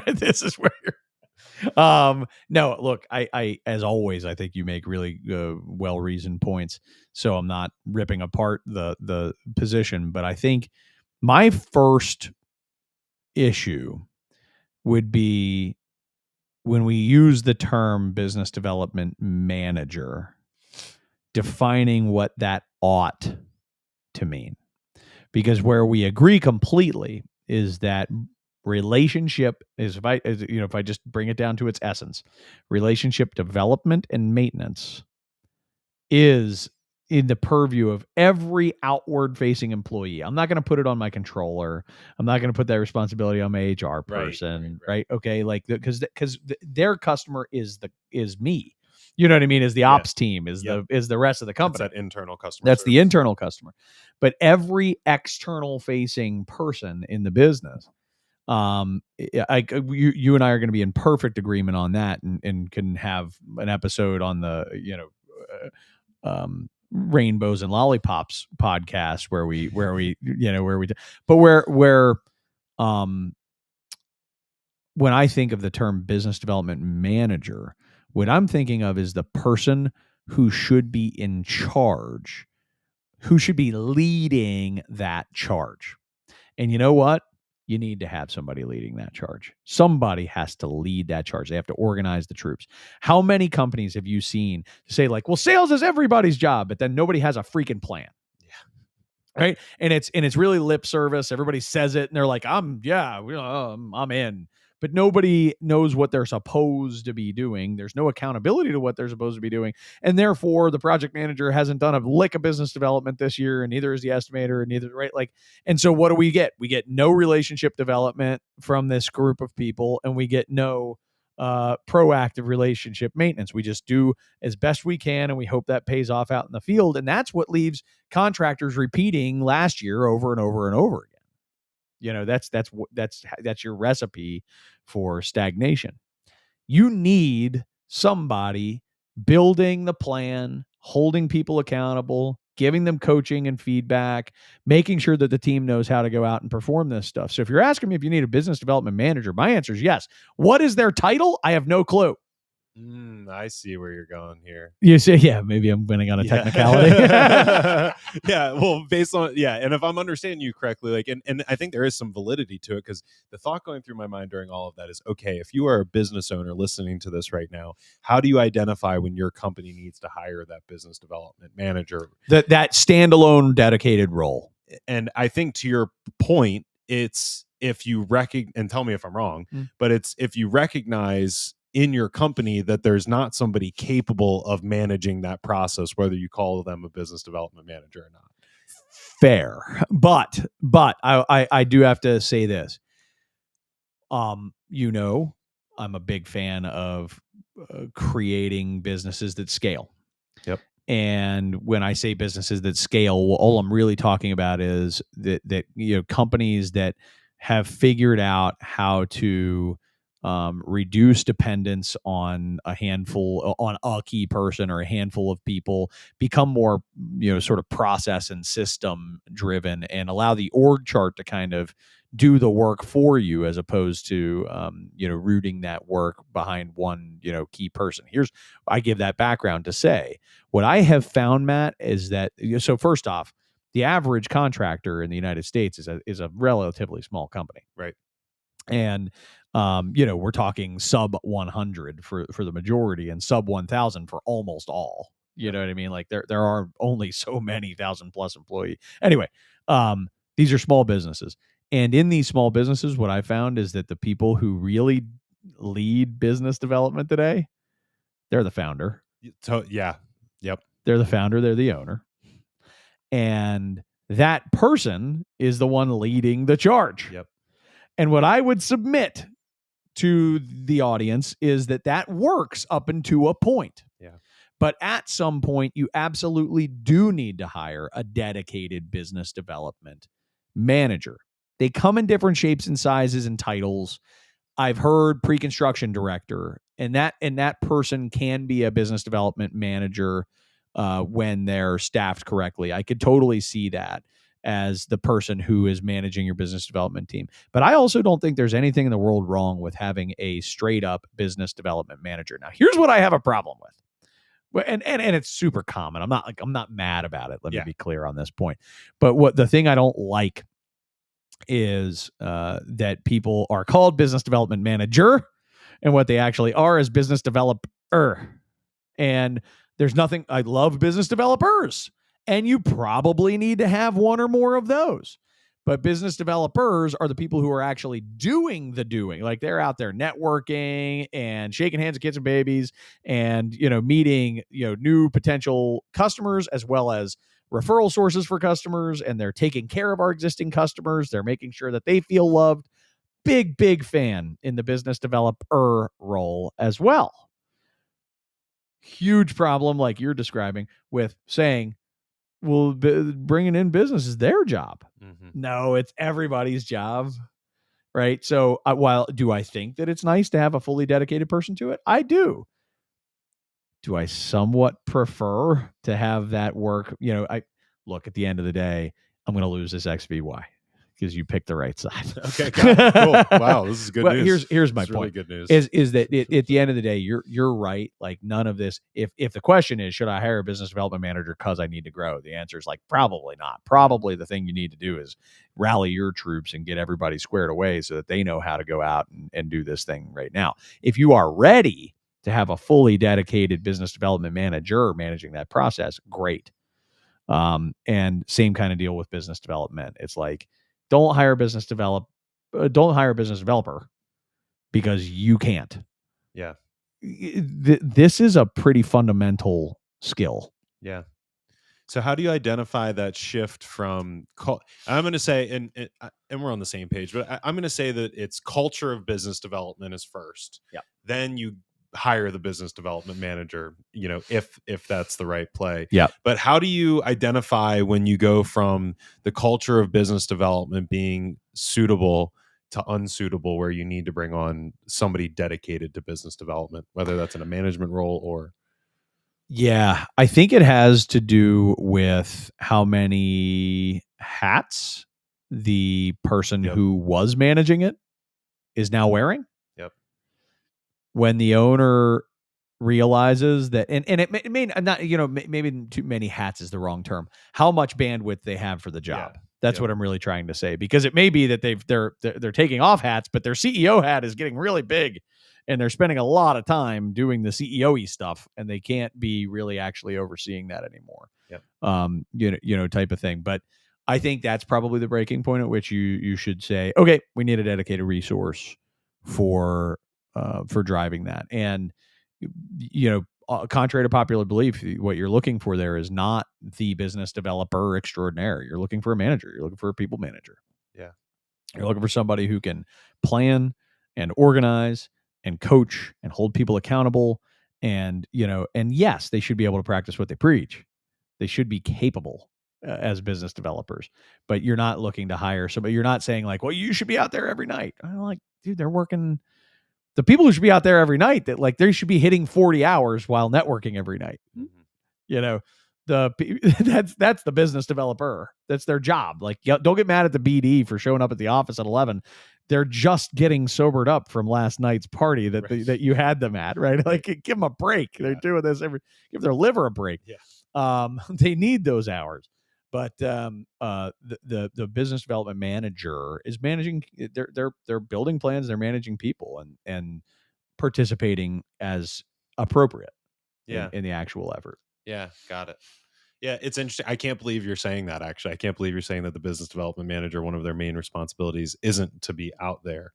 This is where you're no, look, I as always, I think you make really well-reasoned points. So I'm not ripping apart the position, but I think my first issue would be when we use the term business development manager, defining what that ought to mean. Because where we agree completely is that relationship is, if I just bring it down to its essence, relationship development and maintenance is in the purview of every outward facing employee. I'm not going to put it on my controller. I'm not going to put that responsibility on my HR person, right? Okay, like because their customer is me. You know what I mean? Is the ops team, is the rest of the company. That's that internal customer. That's the internal customer. But every external facing person in the business, you and I are going to be in perfect agreement on that, and can have an episode on the rainbows and lollipops podcast where we but when I think of the term business development manager, what I'm thinking of is the person who should be in charge, who should be leading that charge. And you know what? You need to have somebody leading that charge. Somebody has to lead that charge. They have to organize the troops. How many companies have you seen say like, well, sales is everybody's job, but then nobody has a freaking plan? Right. And it's really lip service. Everybody says it and they're like, I'm in. But nobody knows what they're supposed to be doing. There's no accountability to what they're supposed to be doing. And therefore, the project manager hasn't done a lick of business development this year, and neither is the estimator, and neither, right? Like, and so what do we get? We get no relationship development from this group of people, and we get no proactive relationship maintenance. We just do as best we can, and we hope that pays off out in the field. And that's what leaves contractors repeating last year over and over and over again. That's your recipe for stagnation. You need somebody building the plan, holding people accountable, giving them coaching and feedback, making sure that the team knows how to go out and perform this stuff. So if you're asking me if you need a business development manager, my answer is yes. What is their title? I have no clue. I see where you're going here. You say, yeah, maybe I'm winning on a technicality. Yeah, well, based on, and if I'm understanding you correctly, like, and I think there is some validity to it, because the thought going through my mind during all of that is, okay, if you are a business owner listening to this right now, how do you identify when your company needs to hire that business development manager? That standalone dedicated role. And I think to your point, it's if you recognize, and tell me if I'm wrong, but it's if you recognize in your company that there's not somebody capable of managing that process, whether you call them a business development manager or not. Fair. But I do have to say this. I'm a big fan of creating businesses that scale. Yep. And when I say businesses that scale, all I'm really talking about is that companies that have figured out how to reduce dependence on a key person or a handful of people, become more sort of process and system driven, and allow the org chart to kind of do the work for you, as opposed to rooting that work behind one key person. I give that background to say what I have found, Matt, is that, so first off, the average contractor in the United States is a relatively small company, right? And we're talking sub 100 for the majority, and sub 1,000 for almost all. You know what I mean? Like there are only so many 1,000+ employee. Anyway, these are small businesses, and in these small businesses, what I found is that the people who really lead business development today, they're the founder. Yep. They're the founder. They're the owner, and that person is the one leading the charge. Yep. And what I would submit to the audience is that works up until a point. Yeah. But at some point, you absolutely do need to hire a dedicated business development manager. They come in different shapes and sizes and titles. I've heard pre-construction director, and that person can be a business development manager when they're staffed correctly. I could totally see that as the person who is managing your business development team. But I also don't think there's anything in the world wrong with having a straight up business development manager. Now, here's what I have a problem with. And it's super common. I'm not mad about it. Let me be clear on this point. But what the thing I don't like is that people are called business development manager, and what they actually are is business developer. And there's nothing. I love business developers, and you probably need to have one or more of those. But business developers are the people who are actually doing the doing. Like they're out there networking and shaking hands with kids and babies, and meeting new potential customers as well as referral sources for customers, and they're taking care of our existing customers. They're making sure that they feel loved. Big fan in the business developer role as well. Huge problem, like you're describing, with saying, well, bringing in business is their job. No, it's everybody's job, right? So while do I think that it's nice to have a fully dedicated person to it? I do. Do I somewhat prefer to have that work? I look, at the end of the day, I'm going to lose this XVY because you picked the right side. Okay, got it. Cool. Wow, this is good Well, news. here's my It's point. really good news. Is that at the end of the day, you're right. Like none of this. If the question is, should I hire a business development manager because I need to grow? The answer is like probably not. Probably the thing you need to do is rally your troops and get everybody squared away so that they know how to go out and do this thing right now. If you are ready to have a fully dedicated business development manager managing that process, great. And same kind of deal with business development. It's like, don't hire a business developer because you can't. Yeah. This is a pretty fundamental skill. Yeah. So how do you identify that shift from I'm going to say, and we're on the same page, but I'm going to say that it's culture of business development is first. Yeah. Then you hire the business development manager, if that's the right play. Yeah. But how do you identify when you go from the culture of business development being suitable to unsuitable, where you need to bring on somebody dedicated to business development, whether that's in a management role or... Yeah, I think it has to do with how many hats the person who was managing it is now wearing. Yep. When the owner realizes that, and it may not, maybe too many hats is the wrong term. How much bandwidth they have for the job. Yeah. That's what I'm really trying to say, because it may be that they're taking off hats, but their CEO hat is getting really big, and they're spending a lot of time doing the CEO-y stuff, and they can't be really actually overseeing that anymore. Yep. Type of thing. But I think that's probably the breaking point at which you should say, okay, we need a dedicated resource for driving that. And contrary to popular belief, what you're looking for there is not the business developer extraordinaire. You're looking for a manager. You're looking for a people manager. Yeah. You're looking for somebody who can plan and organize and coach and hold people accountable. And yes, they should be able to practice what they preach. They should be capable as business developers. But you're not looking to hire somebody. You're not saying like, well, you should be out there every night. I'm like, dude, they're working. The people who should be out there every night, that like they should be hitting 40 hours while networking every night. That's the business developer. That's their job. Like, don't get mad at the BD for showing up at the office at 11. They're just getting sobered up from last night's party that you had them at, right? Like, give them a break. They're doing this give their liver a break. They need those hours. But the business development manager is managing. They're building plans. They're managing people and participating as appropriate in the actual effort. Yeah, got it. Yeah, it's interesting. I can't believe you're saying that, actually. I can't believe you're saying that the business development manager, one of their main responsibilities isn't to be out there.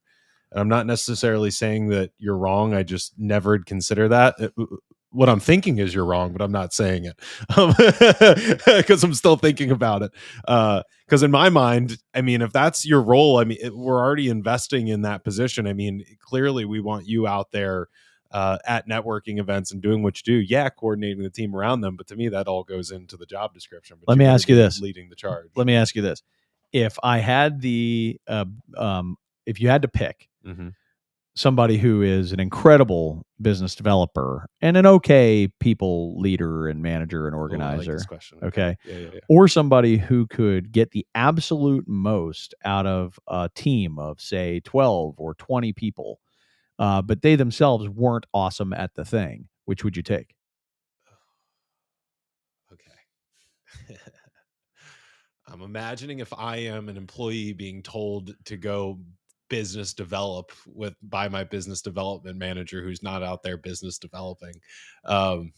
And I'm not necessarily saying that you're wrong. I just never consider that. What I'm thinking is you're wrong, but I'm not saying it because I'm still thinking about it. Because in my mind, I mean, if that's your role, I mean, we're already investing in that position. I mean, clearly we want you out there at networking events and doing what you do. Yeah, coordinating the team around them. But to me, that all goes into the job description. But Let me ask you this. Leading the charge. Let me ask you this. if I had the if you had to pick Mm-hmm. somebody who is an incredible business developer and an okay people leader and manager and Oh, I like this organizer, question. okay, Yeah. or somebody who could get the absolute most out of a team of say 12 or 20 people, but they themselves weren't awesome at the thing, which would you take? Okay. I'm imagining if I am an employee being told to go business develop by my business development manager who's not out there business developing. Um,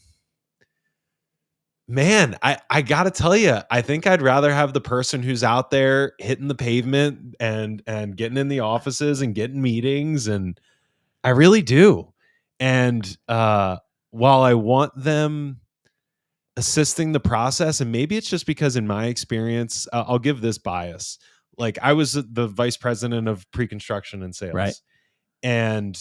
Man, I gotta tell you, I think I'd rather have the person who's out there hitting the pavement and getting in the offices and getting meetings, and I really do. And while I want them assisting the process, and maybe it's just because in my experience, I'll give this bias. Like I was the vice president of pre-construction and Right. sales, and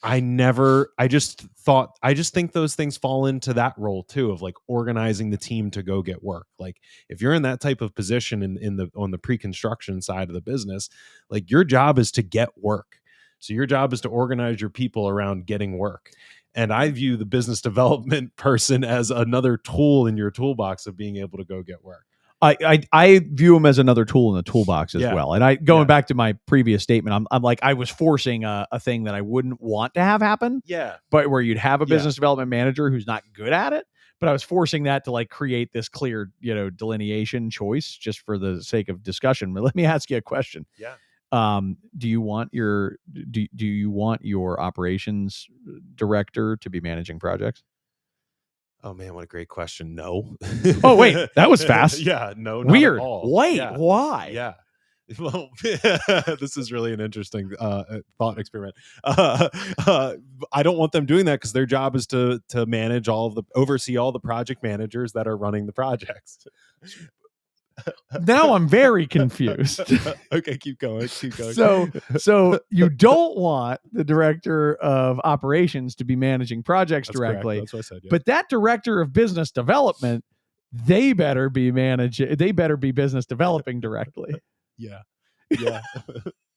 I just think those things fall into that role too, of like organizing the team to go get work. Like if you're in that type of position in the on the pre-construction side of the business, like your job is to get work. So your job is to organize your people around getting work. And I view the business development person as another tool in your toolbox of being able to go get work. I view them as another tool in the toolbox as Yeah. well. And I going Yeah. back to my previous statement, I'm like I was forcing a thing that I wouldn't want to have happen, Yeah. but where you'd have a Yeah. business development manager who's not good at it. But I was forcing that to like create this clear, delineation choice just for the sake of discussion. But let me ask you a question. Yeah. Do you want your operations director to be managing projects? Oh man, what a great question. No. Oh wait, that was fast. Yeah, no, not at Weird. all. Wait, Yeah. why? Yeah. Well, this is really an interesting thought experiment. Uh, uh, I don't want them doing that because their job is to manage oversee all the project managers that are running the projects. Now I'm very confused. Okay, keep going. Keep going. So you don't want the director of operations to be managing projects That's correct. directly, That's what I said. Yeah. but that director of business development, they better be business developing directly. Yeah. Yeah.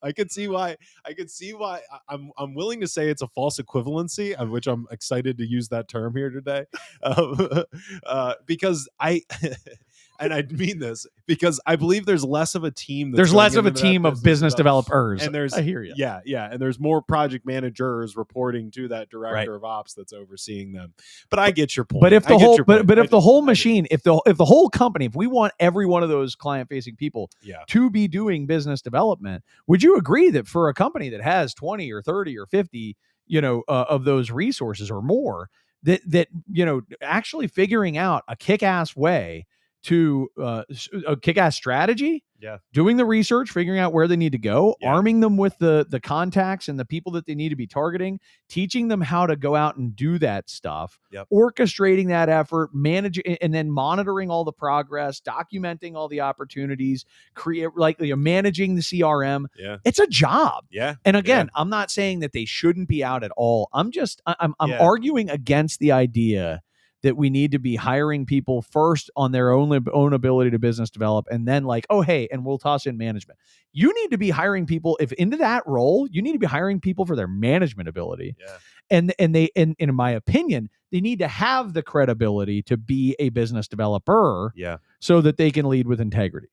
I could see why. I'm willing to say it's a false equivalency, of which I'm excited to use that term here today, um, because I and I mean this because I believe there's less of a team that's There's going less of a into that team of business development, developers. and I hear you. and there's more project managers reporting to that Right. director of ops that's overseeing them. But I get your point. But if the I get whole your point. but I if the do. whole I do. machine, if the whole company, if we want every one of those client facing people Yeah. to be doing business development, would you agree that for a company that has 20 or 30 or 50, of those resources or more, that actually figuring out a kick-ass way to a kick-ass strategy, Yeah. doing the research, figuring out where they need to go, Yeah. arming them with the contacts and the people that they need to be targeting, teaching them how to go out and do that stuff, Yep. orchestrating that effort, managing, and then monitoring all the progress, documenting all the opportunities, managing the CRM. Yeah. It's a job. Yeah. And again, I'm not saying that they shouldn't be out at all. I'm Yeah. arguing against the idea that we need to be hiring people first on their own ability to business develop, and then like, oh hey, and we'll toss in management. You need to be hiring people if into that role. You need to be hiring people for their management ability. Yeah. And in my opinion, they need to have the credibility to be a business developer. Yeah. So that they can lead with integrity.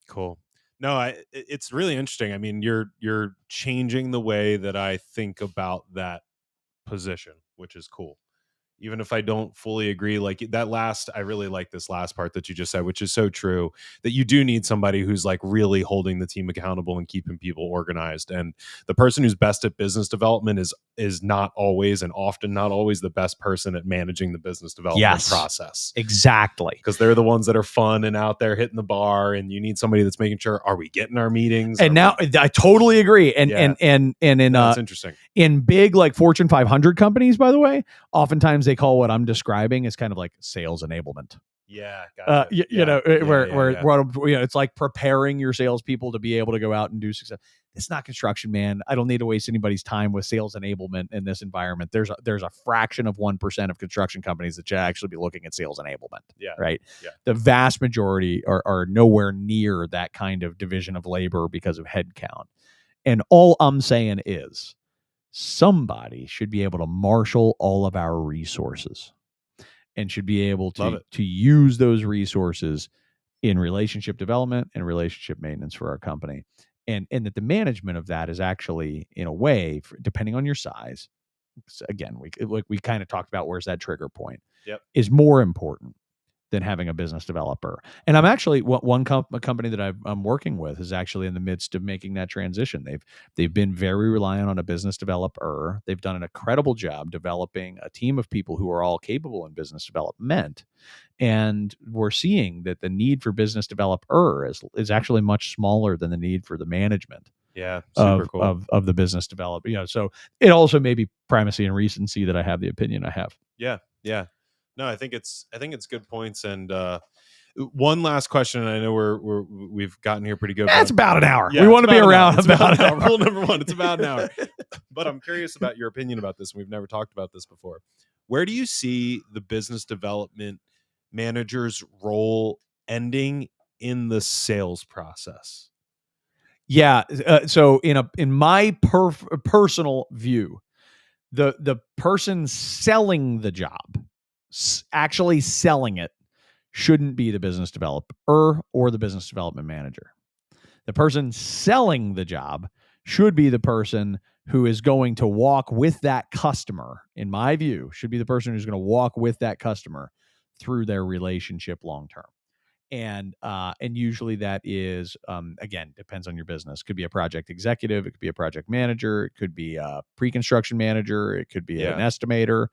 Cool. No, it's really interesting. I mean, you're changing the way that I think about that position, which is cool. Even if I don't fully agree, like I really like this last part that you just said, which is so true, that you do need somebody who's like really holding the team accountable and keeping people organized. And the person who's best at business development is not always, and often not always, the best person at managing the business development process. Exactly. Because they're the ones that are fun and out there hitting the bar, and you need somebody that's making sure, are we getting our meetings? And now I totally agree. And Yeah. and in That's interesting. In big like Fortune 500 companies, by the way, oftentimes they call what I'm describing as kind of like sales enablement. Yeah, gotcha. Where it's like preparing your salespeople to be able to go out and do success. It's not construction, man. I don't need to waste anybody's time with sales enablement in this environment. There's a fraction of 1% of construction companies that should actually be looking at sales enablement. Yeah. Right. Yeah. The vast majority are nowhere near that kind of division of labor because of headcount. And all I'm saying is somebody should be able to marshal all of our resources and should be able to use those resources in relationship development and relationship maintenance for our company. And that the management of that is actually, in a way, depending on your size, again, we kind of talked about where's that trigger point, is more important than having a business developer. And I'm actually a company that I'm working with is actually in the midst of making that transition. They've been very reliant on a business developer. They've done an incredible job developing a team of people who are all capable in business development. And we're seeing that the need for business developer is actually much smaller than the need for the management. Yeah, super cool. Of the business development. So it also may be primacy and recency that I have the opinion I have. Yeah. Yeah. No, I think it's good points. And one last question. And I know we've gotten here pretty good. It's about an hour. Yeah, we want to be around about an hour. Rule number one, it's about an hour. But I'm curious about your opinion about this. We've never talked about this before. Where do you see the business development manager's role ending in the sales process? Yeah. So in my personal view, the person selling the job, actually selling it, shouldn't be the business developer or the business development manager. The person selling the job should be the person who is going to walk with that customer, in my view, should be the person who's going to walk with that customer through their relationship long term. And usually that is, again, depends on your business. Could be a project executive, it could be a project manager, it could be a pre-construction manager, it could be an estimator.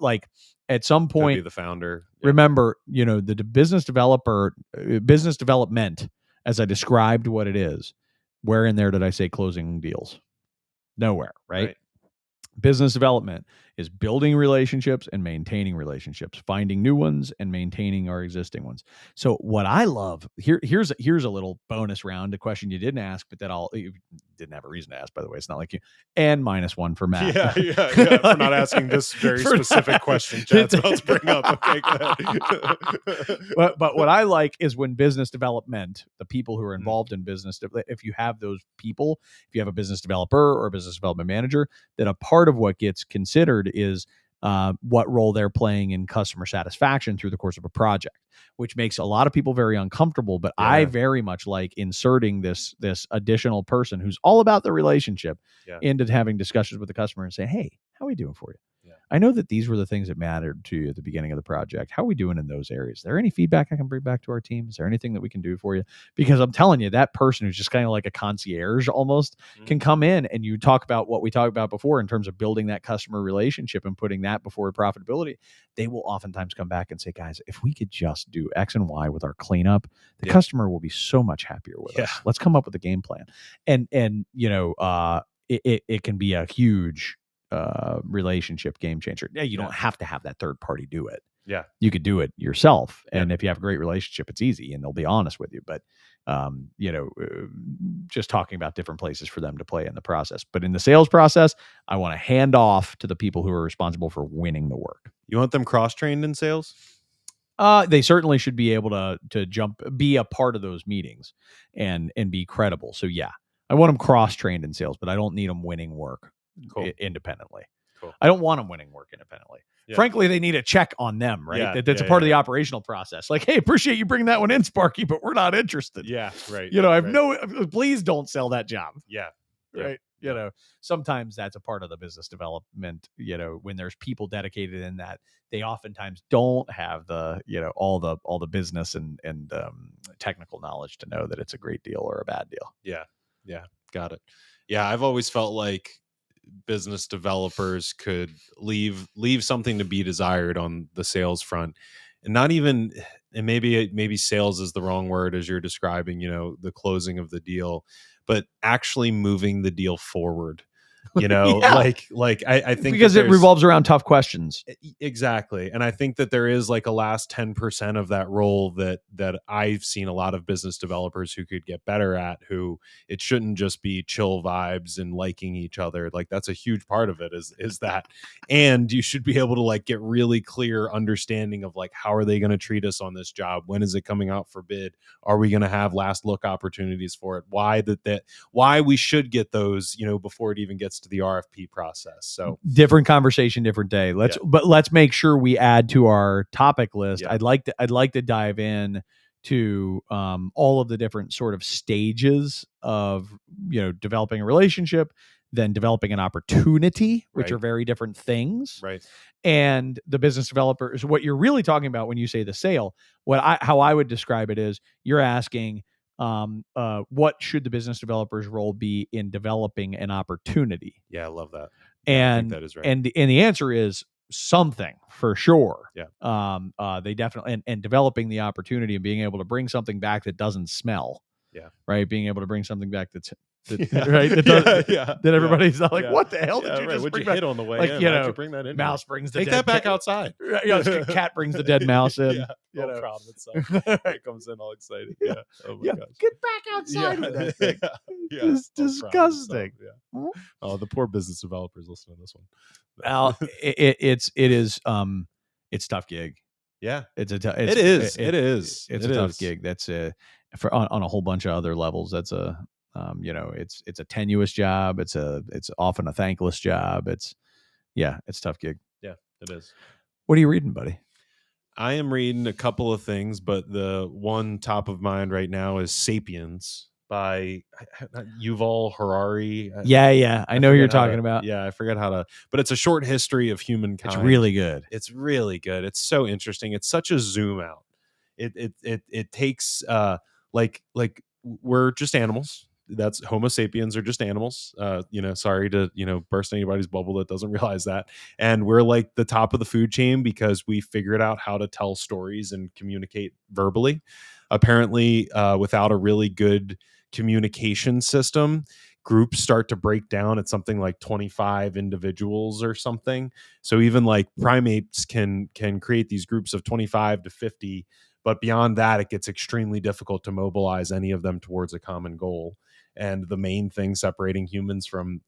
Like at some point, could be the founder. Remember, the business development, as I described what it is, where in there did I say closing deals? Nowhere, right? Business development is building relationships and maintaining relationships, finding new ones and maintaining our existing ones. So what I love here's a little bonus round, a question you didn't ask, but you didn't have a reason to ask, by the way. It's not like you. And -1 for Matt. Yeah. For not asking this very specific question Chad's about to bring up. Okay, go ahead. But what I like is when business development, the people who are involved in business, if you have those people, if you have a business developer or a business development manager, that a part of what gets considered is what role they're playing in customer satisfaction through the course of a project, which makes a lot of people very uncomfortable. But I very much like inserting this additional person who's all about the relationship into having discussions with the customer and say, hey, how are we doing for you? I know that these were the things that mattered to you at the beginning of the project. How are we doing in those areas? Is there any feedback I can bring back to our team? Is there anything that we can do for you? Because I'm telling you, that person who's just kind of like a concierge almost can come in and you talk about what we talked about before in terms of building that customer relationship and putting that before profitability. They will oftentimes come back and say, guys, if we could just do X and Y with our cleanup, the customer will be so much happier with us. Let's come up with a game plan. And it can be a huge relationship game changer. Yeah, you don't have to have that third party do it. Yeah, you could do it yourself, and if you have a great relationship, it's easy, and they'll be honest with you. But just talking about different places for them to play in the process. But in the sales process, I want to hand off to the people who are responsible for winning the work. You want them cross trained in sales? They certainly should be able to be a part of those meetings, and be credible. So yeah, I want them cross trained in sales, but I don't need them winning work. Independently. Cool. I don't want them winning work independently. Frankly, they need a check on them, right? That's a part of the operational process. Like, hey, appreciate you bringing that one in, Sparky, but we're not interested. Yeah, right. Please don't sell that job. Yeah. Right. Sometimes that's a part of the business development, when there's people dedicated in that, they oftentimes don't have the, all the business and technical knowledge to know that it's a great deal or a bad deal. Yeah. Yeah. Got it. Yeah. I've always felt like business developers could leave something to be desired on the sales front, and not even, and maybe sales is the wrong word as you're describing, the closing of the deal, but actually moving the deal forward. Yeah. I think Because it revolves around tough questions. exactly, and I think that there is like a last 10% of that role that I've seen a lot of business developers who could get better at, who it shouldn't just be chill vibes and liking each other. Like that's a huge part of it is that, and you should be able to like get really clear understanding of like, how are they going to treat us on this job, when is it coming out for bid, are we going to have last look opportunities for it, why we should get those, before it even gets to the RFP process. So Different conversation, different day. Let's make sure we add to our topic list. Yeah. I'd like to dive in to all of the different sort of stages of developing a relationship, then developing an opportunity, which Right. are very different things. Right. And the business developer is what you're really talking about when you say the sale. How I would describe it is you're asking, what should the business developer's role be in developing an opportunity? Yeah, I love that. Yeah, I think And that is right. and the answer is something for sure. Yeah. They definitely, and developing the opportunity and being able to bring something back that doesn't smell. Yeah. Right. Being able to bring something back that Yeah. right. That everybody's not like, Yeah. what the hell did Yeah, you right. just What'd bring you back? hit on the way Like, in? Why'd you bring that in? mouse brings the Take dead that back cat outside. cat brings the dead mouse in. Yeah. You know. Proud of itself. It comes in all excited. Yeah. Oh my gosh. Get back outside with that thing. Yeah. It's All proud of himself. disgusting. Yeah. Oh, the poor business developers listening to this one. Well, it's tough gig. Yeah. It's a It is. It is. It's a tough gig. That's on a whole bunch of other levels. That's it's a tenuous job. It's often a thankless job. It's a tough gig. Yeah, it is. What are you reading, buddy? I am reading a couple of things, but the one top of mind right now is Sapiens by Yuval Harari. Yeah. I know who you're talking about. Yeah, I forget how to, but it's a short history of humankind. It's really good. It's really good. It's so interesting. It's such a zoom out. It takes like we're just animals. That's Homo sapiens are just animals. Sorry to burst anybody's bubble that doesn't realize that. And we're like the top of the food chain because we figured out how to tell stories and communicate verbally. Apparently, without a really good communication system, groups start to break down at something like 25 individuals or something. So even like primates can create these groups of 25 to 50, but beyond that it gets extremely difficult to mobilize any of them towards a common goal. And the main thing separating humans from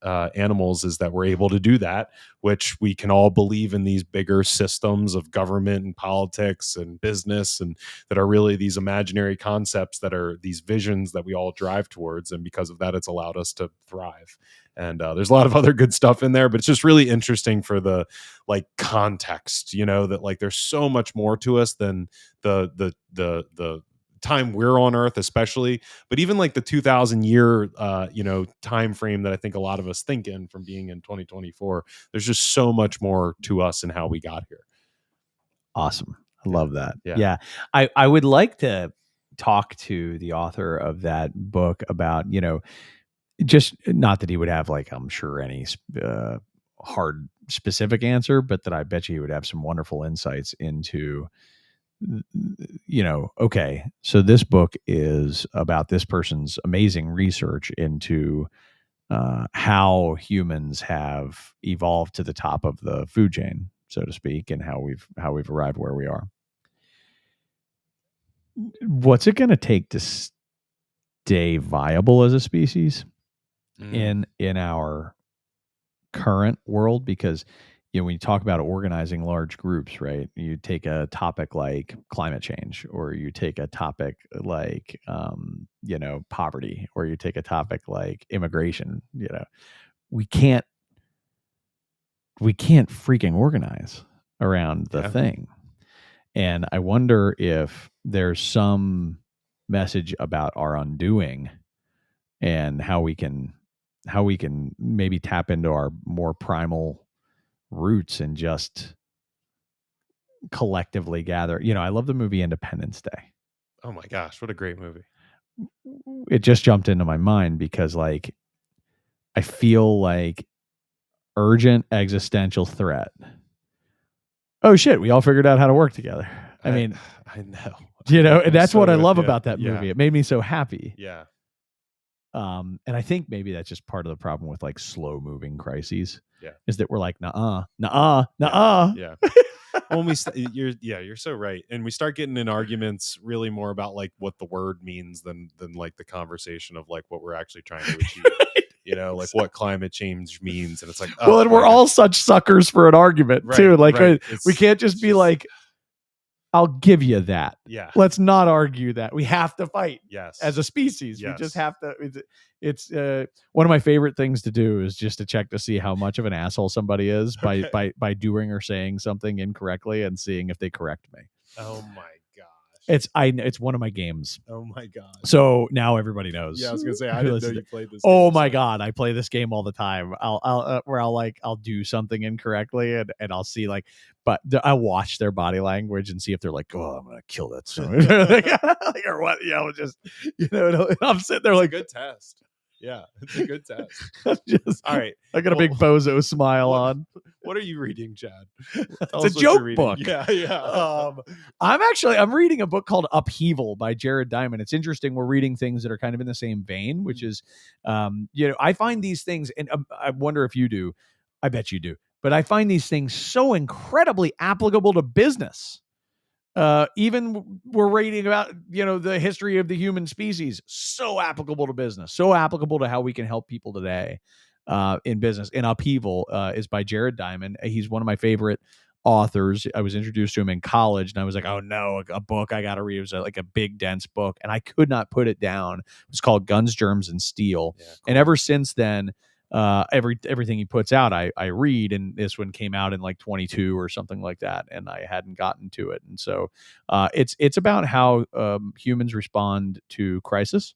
animals is that we're able to do that, which we can all believe in these bigger systems of government and politics and business, and that are really these imaginary concepts that are these visions that we all drive towards. And because of that, it's allowed us to thrive. And there's a lot of other good stuff in there, but it's just really interesting for the like context, that like there's so much more to us than the time we're on Earth, especially, but even like the 2,000 year time frame that I think a lot of us think in from being in 2024. There's just so much more to us and how we got here. Awesome. I love that. Yeah. I would like to talk to the author of that book about, just not that he would have like, I'm sure, any hard specific answer, but that I bet you he would have some wonderful insights into, okay, so this book is about this person's amazing research into how humans have evolved to the top of the food chain, so to speak, and how we've arrived where we are. What's it going to take to stay viable as a species in our current world? Because when you talk about organizing large groups, right, you take a topic like climate change, or you take a topic like poverty, or you take a topic like immigration. We can't freaking organize around the thing. And I wonder if there's some message about our undoing, and how we can maybe tap into our more primal roots and just collectively gather. I love the movie Independence Day. Oh my gosh, what a great movie. It just jumped into my mind because like I feel like urgent existential threat. Oh shit, we all figured out how to work together. I mean, I know. and that's what I love about that movie. It made me so happy. Yeah. And I think maybe that's just part of the problem with like slow moving crises. Yeah. Is that we're like, nuh-uh. Yeah. Well, you're so right, and we start getting in arguments really more about like what the word means than like the conversation of like what we're actually trying to achieve. Like what climate change means, and it's like, well, and we're all such suckers for an argument too. Like we can't just be like, I'll give you that. Yeah. Let's not argue that. We have to fight. Yes. As a species, Yes. we just have to. It's one of my favorite things to do is just to check to see how much of an asshole somebody is by doing or saying something incorrectly and seeing if they correct me. Oh my gosh. It's one of my games. Oh my god. So now everybody knows. Yeah, I was gonna say I didn't know you played this. Oh my god, I play this game all the time. I'll do something incorrectly and I'll see like, but I watch their body language and see if they're like, oh, I'm gonna kill that son, or what? Just I'm sitting there like, good test. Yeah, it's a good test. All right. I got a big bozo smile on. What are you reading, Chad? It's a joke book. Yeah. I'm reading a book called Upheaval by Jared Diamond. It's interesting. We're reading things that are kind of in the same vein, which is, I find these things, and I wonder if you do. I bet you do. But I find these things so incredibly applicable to business. Even we're reading about, the history of the human species, so applicable to business, so applicable to how we can help people today in business. And Upheaval is by Jared Diamond. He's one of my favorite authors. I was introduced to him in college and I was like, oh no, a book I got to read. It was like a big, dense book and I could not put it down. It's called Guns, Germs, and Steel. Yeah, cool. And ever since then, everything he puts out, I read, and this one came out in like 22 or something like that, and I hadn't gotten to it. And so it's about how humans respond to crisis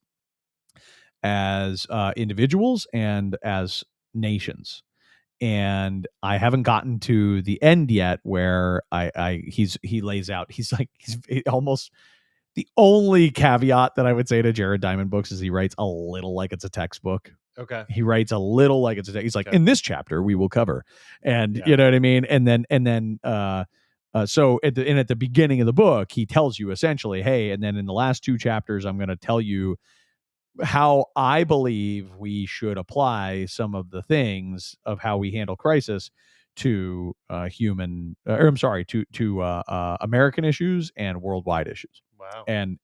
as individuals and as nations. And I haven't gotten to the end yet where he lays out, he's almost the only caveat that I would say to Jared Diamond books is he writes a little like it's a textbook. Okay. He writes a little like it's he's like, in this chapter we will cover, and you know what I mean? And then so at the beginning of the book, he tells you essentially, hey, and then in the last two chapters, I'm going to tell you how I believe we should apply some of the things of how we handle crisis to American issues and worldwide issues. Wow. And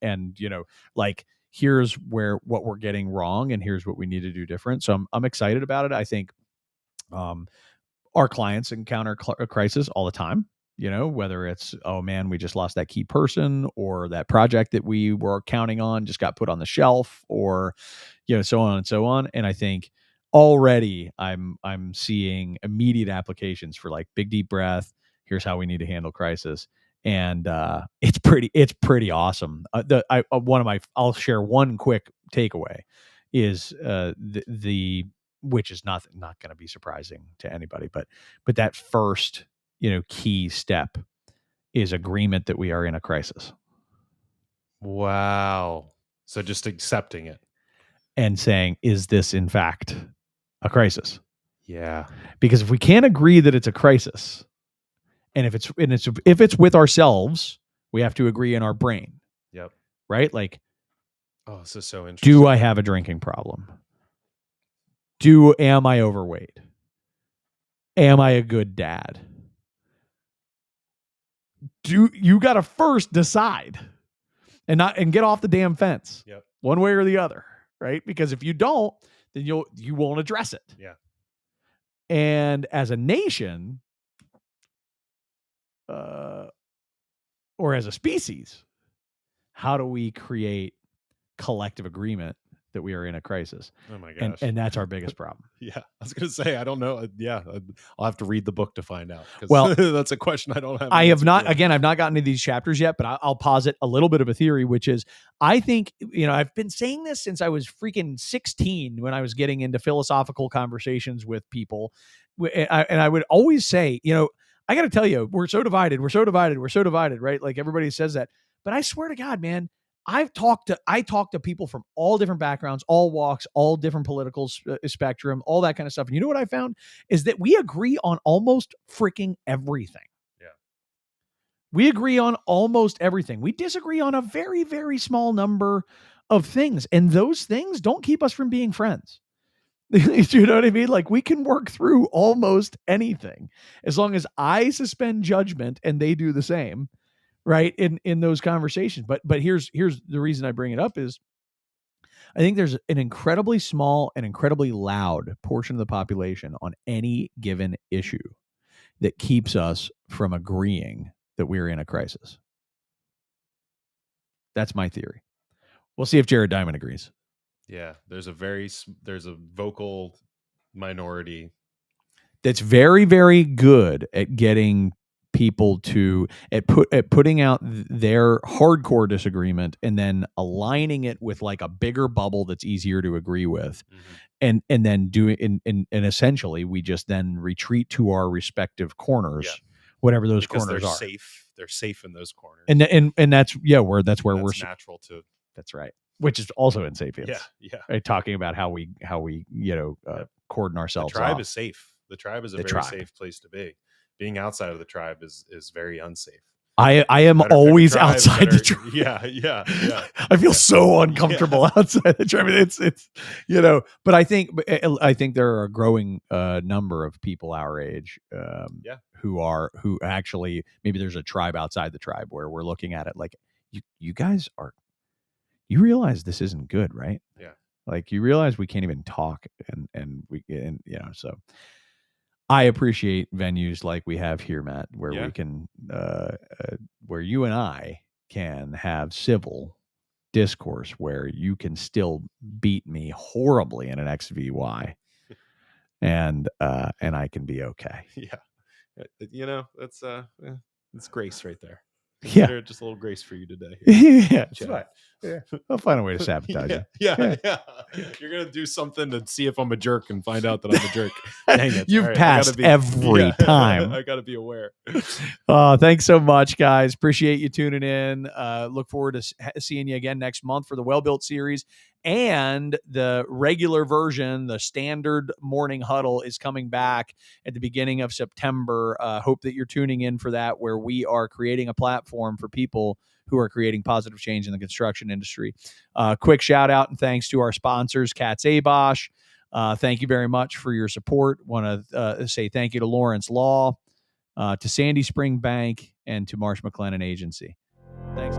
like, here's what we're getting wrong and here's what we need to do different. So I'm excited about it. I think our clients encounter a crisis all the time, whether it's, oh man, we just lost that key person, or that project that we were counting on just got put on the shelf, or, so on and so on. And I think already I'm seeing immediate applications for like big, deep breath. Here's how we need to handle crisis. And it's pretty awesome. I'll share one quick takeaway is which is not going to be surprising to anybody, but that first, key step is agreement that we are in a crisis. Wow. So just accepting it and saying, is this in fact a crisis? Yeah. Because if we can't agree that it's a crisis, and if it's with ourselves, we have to agree in our brain. Yep. Right? Like, oh, this is so interesting. Do I have a drinking problem? Am I overweight? Am I a good dad? You got to first decide and get off the damn fence. Yep. One way or the other, right? Because if you don't, then you won't address it. Yeah. And as a nation, or as a species, how do we create collective agreement that we are in a crisis? Oh my gosh. And that's our biggest problem. Yeah. I was going to say, I don't know. Yeah. I'll have to read the book to find out. Well, that's a question I don't have. I've not gotten to these chapters yet, but I'll posit a little bit of a theory, which is, I think, I've been saying this since I was freaking 16 when I was getting into philosophical conversations with people. And I would always say, I got to tell you, we're so divided, right? Like everybody says that, but I swear to God, man, I talk to people from all different backgrounds, all walks, all different political spectrum, all that kind of stuff. And you know what I found is that we agree on almost freaking everything. Yeah. We agree on almost everything. We disagree on a very, very small number of things. And those things don't keep us from being friends. You know what I mean? Like, we can work through almost anything as long as I suspend judgment and they do the same, right? In those conversations. But here's the reason I bring it up is I think there's an incredibly small and incredibly loud portion of the population on any given issue that keeps us from agreeing that we're in a crisis. That's my theory. We'll see if Jared Diamond agrees. Yeah, there's a vocal minority That's very, very good at getting people to at putting out their hardcore disagreement and then aligning it with like a bigger bubble that's easier to agree with, and then doing and essentially we just then retreat to our respective corners, whatever those because corners are. They're safe in those corners, and that's where we're natural to. That's right. Which is also in Sapiens. Yeah. Right? Talking about how we cordon ourselves The tribe off. is safe. The tribe is a very safe place to be. Being outside of the tribe is very unsafe. I am always outside the tribe. Yeah. I feel so uncomfortable outside the tribe. It's but I think there are a growing number of people our age who actually, maybe there's a tribe outside the tribe where we're looking at it like, you guys are, you realize this isn't good, right? Yeah. Like, you realize we can't even talk so I appreciate venues like we have here, Matt, where we can where you and I can have civil discourse, where you can still beat me horribly in an XVY and I can be okay. Yeah. That's grace right there. Yeah. Just a little grace for you today. Yeah, it's fine. Yeah. I'll find a way to sabotage you. Yeah. You're gonna do something to see if I'm a jerk and find out that I'm a jerk. Dang it. You've passed every time. I gotta be aware. Thanks so much, guys. Appreciate you tuning in. Look forward to seeing you again next month for the Well Built series. And the regular version, the standard morning huddle, is coming back at the beginning of September. Hope that you're tuning in for that, where we are creating a platform for people who are creating positive change in the construction industry. Quick shout out and thanks to our sponsors, Katz Abosch. Thank you very much for your support. Want to say thank you to Lawrence Law, to Sandy Spring Bank, and to Marsh McLennan Agency. Thanks.